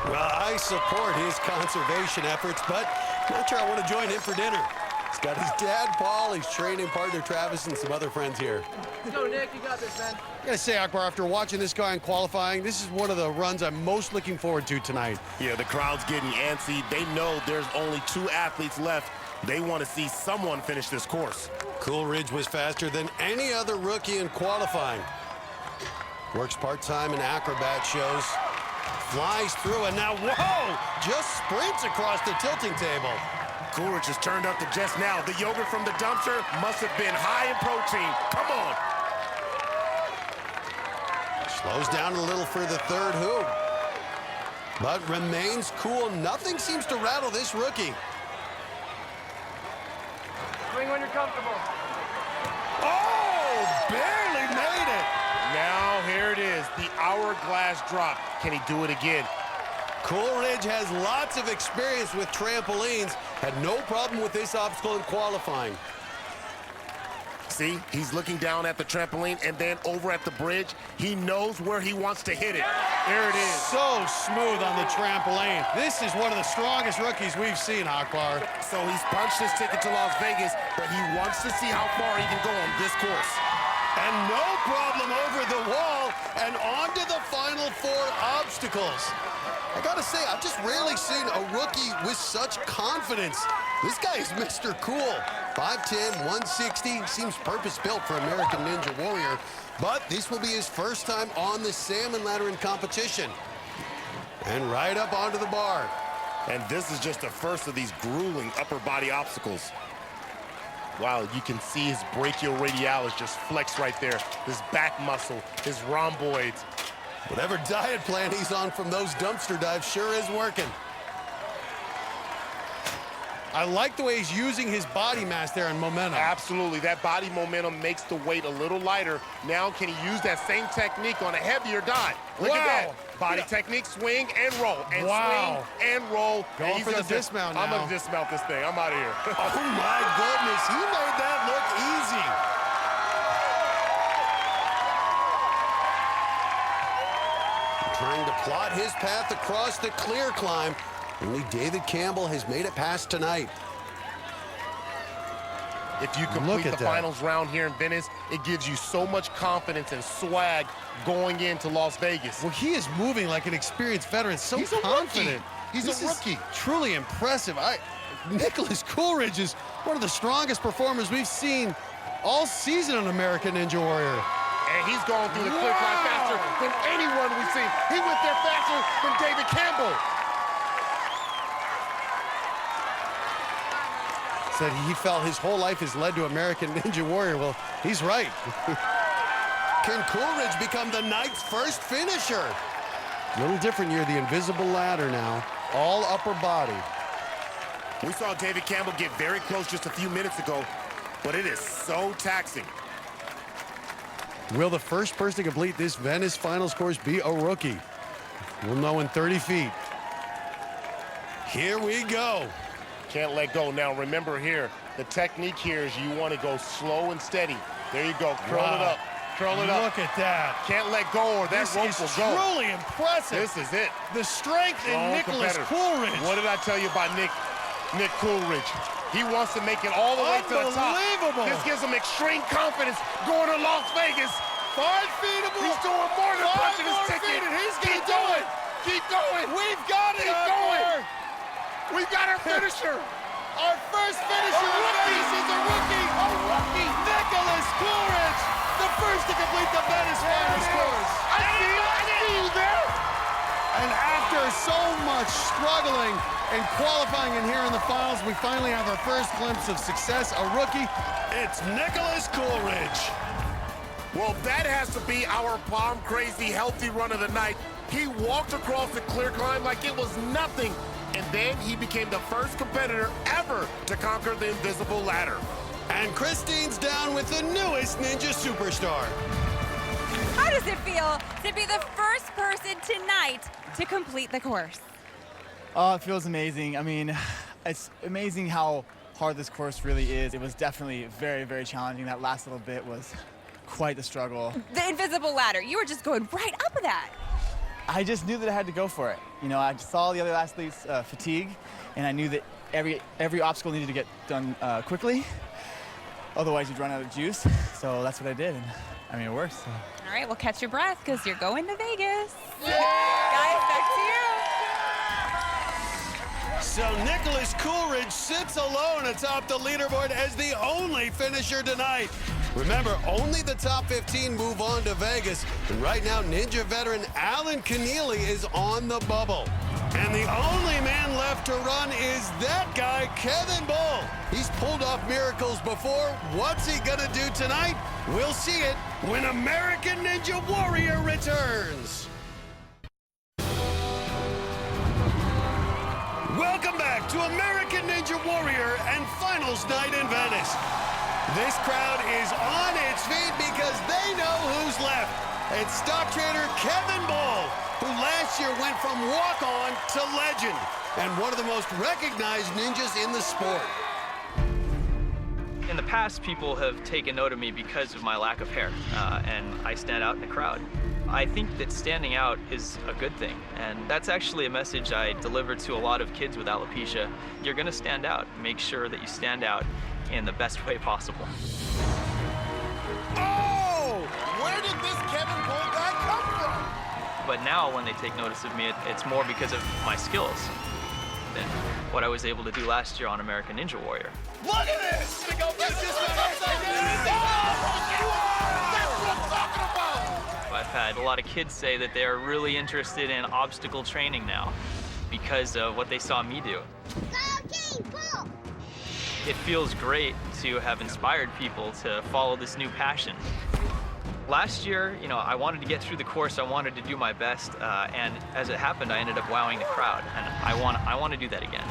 Well, I support his conservation efforts, but not sure I want to join him for dinner. He's got his dad, Paul, his training partner, Travis, and some other friends here. Let's go, Nick. You got this, man. I gotta say, Akbar, after watching this guy in qualifying, this is one of the runs I'm most looking forward to tonight. Yeah, the crowd's getting antsy. They know there's only 2 athletes left. They want to see someone finish this course. Coolidge was faster than any other rookie in qualifying. Works part-time in acrobat shows. Flies through, and now, whoa! Just sprints across the tilting table. Coolidge has turned up to just now. The yogurt from the dumpster must have been high in protein. Come on. Slows down a little for the third hoop, but remains cool. Nothing seems to rattle this rookie. Swing when you're comfortable. Oh, barely made it. Now here it is, the hourglass drop. Can he do it again? Coolidge has lots of experience with trampolines. Had no problem with this obstacle in qualifying. See, he's looking down at the trampoline and then over at the bridge. He knows where he wants to hit it. There it is. So smooth on the trampoline. This is one of the strongest rookies we've seen, Akbar. So he's punched his ticket to Las Vegas, but he wants to see how far he can go on this course. And no problem over the wall and on to the final 4 obstacles. I gotta say, I've just rarely seen a rookie with such confidence. This guy is Mr. Cool. 5'10", 160, seems purpose-built for American Ninja Warrior, but this will be his first time on the salmon ladder in competition. And right up onto the bar. And this is just the first of these grueling upper body obstacles. Wow, you can see his brachioradialis just flex right there. His back muscle, his rhomboids. Whatever diet plan he's on from those dumpster dives sure is working. I like the way he's using his body mass there and momentum. Absolutely, that body momentum makes the weight a little lighter. Now can he use that same technique on a heavier dive? Look at that. Body technique, swing and roll, and swing and roll. Going for the dismount now. I'm gonna dismount this thing, I'm out of here. Oh my goodness, he made that look easy. Trying to plot his path across the clear climb. Only David Campbell has made it past tonight. If you complete the finals round here in Venice, it gives you so much confidence and swag going into Las Vegas. Well, he is moving like an experienced veteran, so confident. He's a rookie. Truly impressive. Nicholas Coolidge is one of the strongest performers we've seen all season on American Ninja Warrior. And he's going through the clear climb faster than anyone we've seen. He went there faster than David Campbell. Said he felt his whole life has led to American Ninja Warrior. Well, he's right. Can Coolidge become the night's first finisher? A little different here, the invisible ladder now. All upper body. We saw David Campbell get very close just a few minutes ago, but it is so taxing. Will the first person to complete this Venice Finals course be a rookie? We'll know in 30 feet. Here we go. Can't let go. Now remember here, the technique here is you want to go slow and steady. There you go. Curl it up. Curl it up. Look at that. Can't let go or that rope will go. This is truly impressive. This is it. The strength in Nicholas Coolidge. What did I tell you about Nick Coolidge? He wants to make it all the way to the top. Unbelievable. This gives him extreme confidence going to Las Vegas. 5 feet of He's doing more than punching his ticket. He's going to do it. Keep going. We've got it. Keep going. We've got our finisher. Our first finisher of Venice is a rookie. A rookie. Nicholas Coolidge, the first to complete the Venice Finals course. I see you there. And after so much struggling and qualifying in here in the finals, we finally have our first glimpse of success. A rookie, it's Nicholas Coolidge. Well, that has to be our palm-crazy, healthy run of the night. He walked across the clear climb like it was nothing, and then he became the first competitor ever to conquer the invisible ladder. And Kristine's down with the newest Ninja Superstar. How does it feel to be the first person tonight to complete the course? Oh, it feels amazing. I mean, it's amazing how hard this course really is. It was definitely very, very challenging. That last little bit was quite the struggle. The invisible ladder, you were just going right up that. I just knew that I had to go for it. You know, I saw the other athletes fatigue, and I knew that every obstacle needed to get done quickly. Otherwise, you'd run out of juice. So that's what I did, and I mean, it works. So. All right, well, catch your breath, because you're going to Vegas. Yeah! Guys, back to you. So Nicholas Coolidge sits alone atop the leaderboard as the only finisher tonight. Remember, only the top 15 move on to Vegas. And right now, Ninja veteran Alan Keneally is on the bubble. And the only man left to run is that guy, Kevin Bull. He's pulled off miracles before. What's he gonna do tonight? We'll see it when American Ninja Warrior returns. Welcome back to American Ninja Warrior and finals night in Venice. This crowd is on its feet because they know who's left. It's stock trader Kevin Bull, who last year went from walk-on to legend and one of the most recognized ninjas in the sport. In the past, people have taken note of me because of my lack of hair, and I stand out in the crowd. I think that standing out is a good thing, and that's actually a message I deliver to a lot of kids with alopecia. You're gonna stand out. Make sure that you stand out in the best way possible. Oh! Where did this Kevin Bull guy come from? But now when they take notice of me, it's more because of my skills than what I was able to do last year on American Ninja Warrior. Look at this! That's what I'm talking about! I've had a lot of kids say that they're really interested in obstacle training now because of what they saw me do. It feels great to have inspired people to follow this new passion. Last year, you know, I wanted to get through the course. I wanted to do my best, and as it happened, I ended up wowing the crowd, and I want to do that again.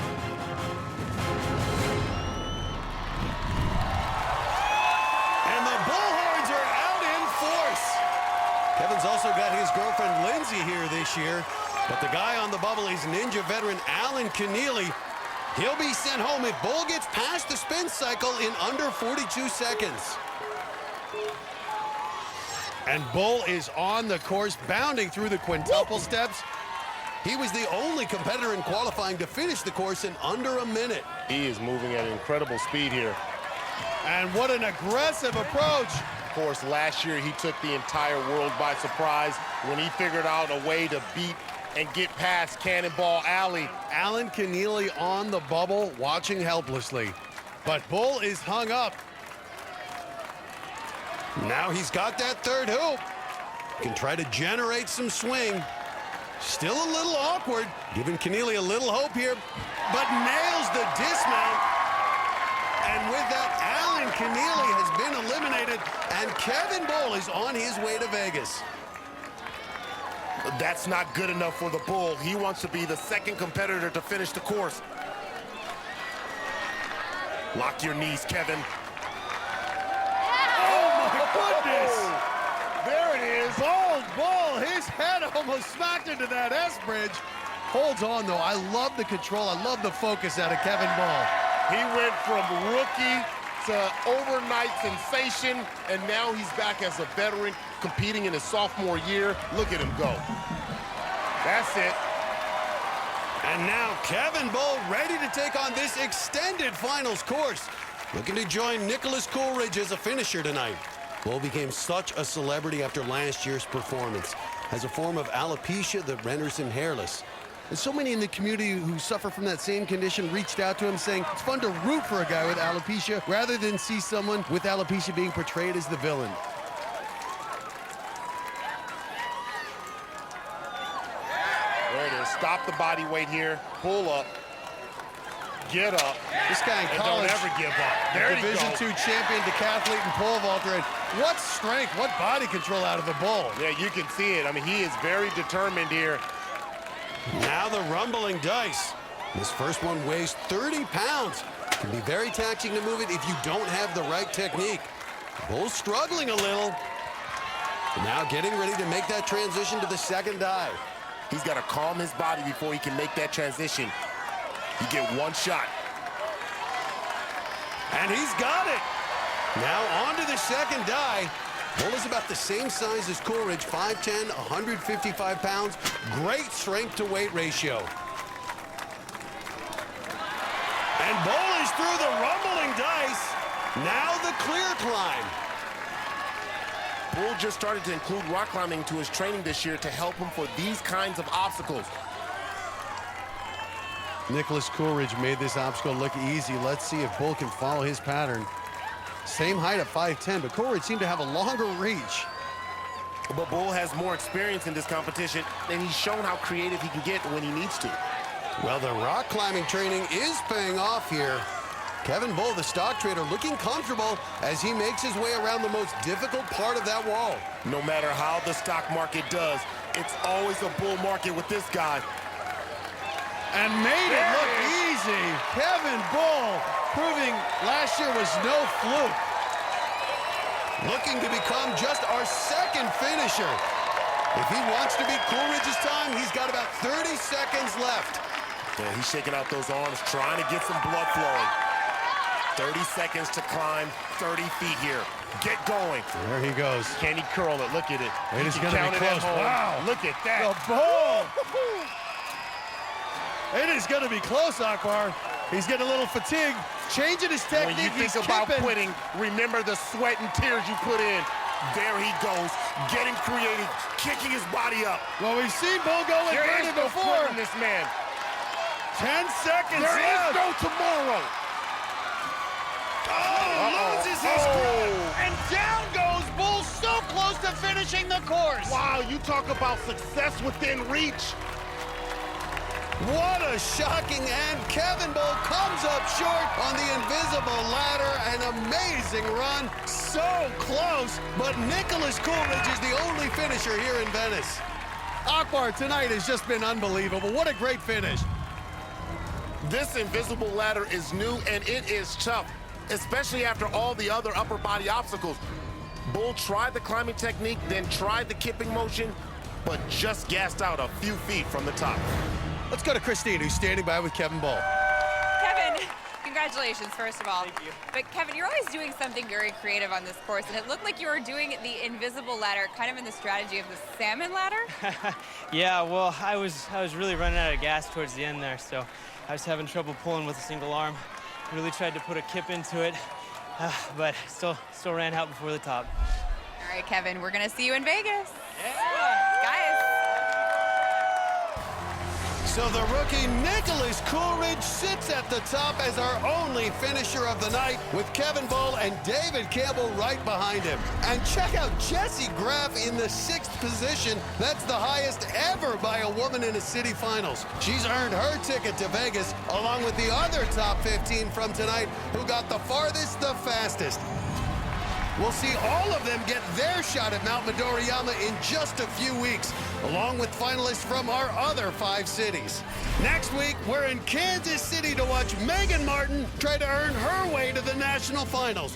And the bullhorns are out in force. Kevin's also got his girlfriend Lindsay here this year, but the guy on the bubble is Ninja veteran Alan Keneally. He'll be sent home if Bull gets past the spin cycle in under 42 seconds. And Bull is on the course, bounding through the quintuple steps. He was the only competitor in qualifying to finish the course in under a minute. He is moving at incredible speed here. And what an aggressive approach. Of course, last year he took the entire world by surprise when he figured out a way to beat and get past Cannonball Alley. Alan Keneally on the bubble, watching helplessly. But Bull is hung up. Now he's got that third hoop. Can try to generate some swing. Still a little awkward, giving Keneally a little hope here, but nails the dismount. And with that, Alan Ryan Keneally has been eliminated, and Kevin Bull is on his way to Vegas. That's not good enough for the Bull. He wants to be the second competitor to finish the course. Lock your knees, Kevin. Oh, my goodness! There it is. Bull, his head almost smacked into that S-bridge. Holds on, though. I love the control. I love the focus out of Kevin Bull. He went from rookie to overnight sensation, and now he's back as a veteran competing in his sophomore year. Look at him go. That's it. And now Kevin Bull ready to take on this extended finals course. Looking to join Nicholas Coolidge as a finisher tonight. Bull became such a celebrity after last year's performance. Has a form of alopecia that renders him hairless. And so many in the community who suffer from that same condition reached out to him saying it's fun to root for a guy with alopecia rather than see someone with alopecia being portrayed as the villain. There it is. Stop the body weight here. Pull up. Get up. This guy in college, don't ever give up. There Division II champion decathlete and pole vaulter. And what strength, what body control out of the Bull. Yeah, you can see it. I mean, he is very determined here. Now the rumbling dice. This first one weighs 30 pounds. Can be very taxing to move it if you don't have the right technique. Bull struggling a little. Now getting ready to make that transition to the second die. He's got to calm his body before he can make that transition. You get one shot. And he's got it. Now on to the second die. Bull is about the same size as Coolidge, 5'10", 155 pounds. Great strength to weight ratio. And Bull is through the rumbling dice. Now the clear climb. Bull just started to include rock climbing to his training this year to help him for these kinds of obstacles. Nicholas Coolidge made this obstacle look easy. Let's see if Bull can follow his pattern. Same height at 5'10", but Coolidge seemed to have a longer reach. But Bull has more experience in this competition, and he's shown how creative he can get when he needs to. Well, the rock climbing training is paying off here. Kevin Bull, the stock trader, looking comfortable as he makes his way around the most difficult part of that wall. No matter how the stock market does, it's always a bull market with this guy. And made it look easy. Kevin Bull proving last year was no fluke. Looking to become just our second finisher. If he wants to beat Coolidge's time, he's got about 30 seconds left. Yeah, he's shaking out those arms, trying to get some blood flowing. 30 seconds to climb 30 feet here. Get going. There he goes. Can he curl it? Look at it. It is going to be close. Wow. Look at that. The Bull. It is going to be close, Akbar. He's getting a little fatigued, changing his technique. When you think about quitting, remember the sweat and tears you put in. There he goes, getting creative, kicking his body up. Well, we've seen Bull go with There is no before. quitting this man. 10 seconds There left. is no tomorrow. Loses his grip. And down goes Bull, so close to finishing the course. Wow, you talk about success within reach. What a shocking end. Kevin Bull comes up short on the invisible ladder. An amazing run. So close, but Nicholas Coolidge is the only finisher here in Venice. Akbar, tonight has just been unbelievable. What a great finish. This invisible ladder is new, and it is tough, especially after all the other upper body obstacles. Bull tried the climbing technique, then tried the kipping motion, but just gassed out a few feet from the top. Let's go to Kristine, who's standing by with Kevin Bull. Kevin, congratulations, first of all. Thank you. But Kevin, you're always doing something very creative on this course, and it looked like you were doing the invisible ladder, kind of in the strategy of the salmon ladder. Yeah, well, I was really running out of gas towards the end there, so I was having trouble pulling with a single arm. Really tried to put a kip into it, but still ran out before the top. All right, Kevin, we're gonna see you in Vegas. Yeah. Guys. So the rookie Nicholas Coolidge sits at the top as our only finisher of the night, with Kevin Bull and David Campbell right behind him. And check out Jessie Graff in the 6th position. That's the highest ever by a woman in a city finals. She's earned her ticket to Vegas, along with the other top 15 from tonight, who got the farthest the fastest. We'll see all of them get their shot at Mount Midoriyama in just a few weeks, along with finalists from our other 5 cities. Next week, we're in Kansas City to watch Megan Martin try to earn her way to the national finals,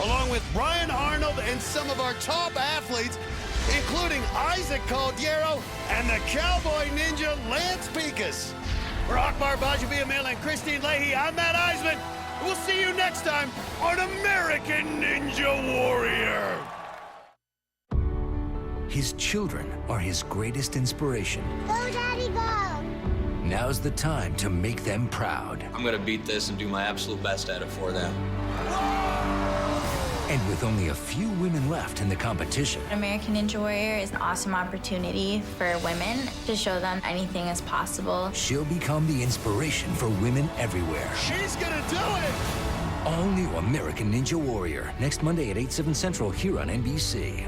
along with Brian Arnold and some of our top athletes, including Isaac Caldiero and the Cowboy Ninja Lance Pekas. For Akbar, Gbaja-Biamila, and Kristine Leahy, I'm Matt Iseman. We'll see you next time on American Ninja Warrior. His children are his greatest inspiration. Go, Daddy, go! Now's the time to make them proud. I'm gonna beat this and do my absolute best at it for them. And with only a few women left in the competition, American Ninja Warrior is an awesome opportunity for women to show them anything is possible. she'll become the inspiration for women everywhere. She's gonna do it! All new American Ninja Warrior, next Monday at 8/7 Central here on NBC.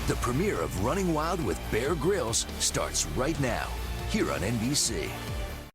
The premiere of Running Wild with Bear Grylls starts right now, here on NBC.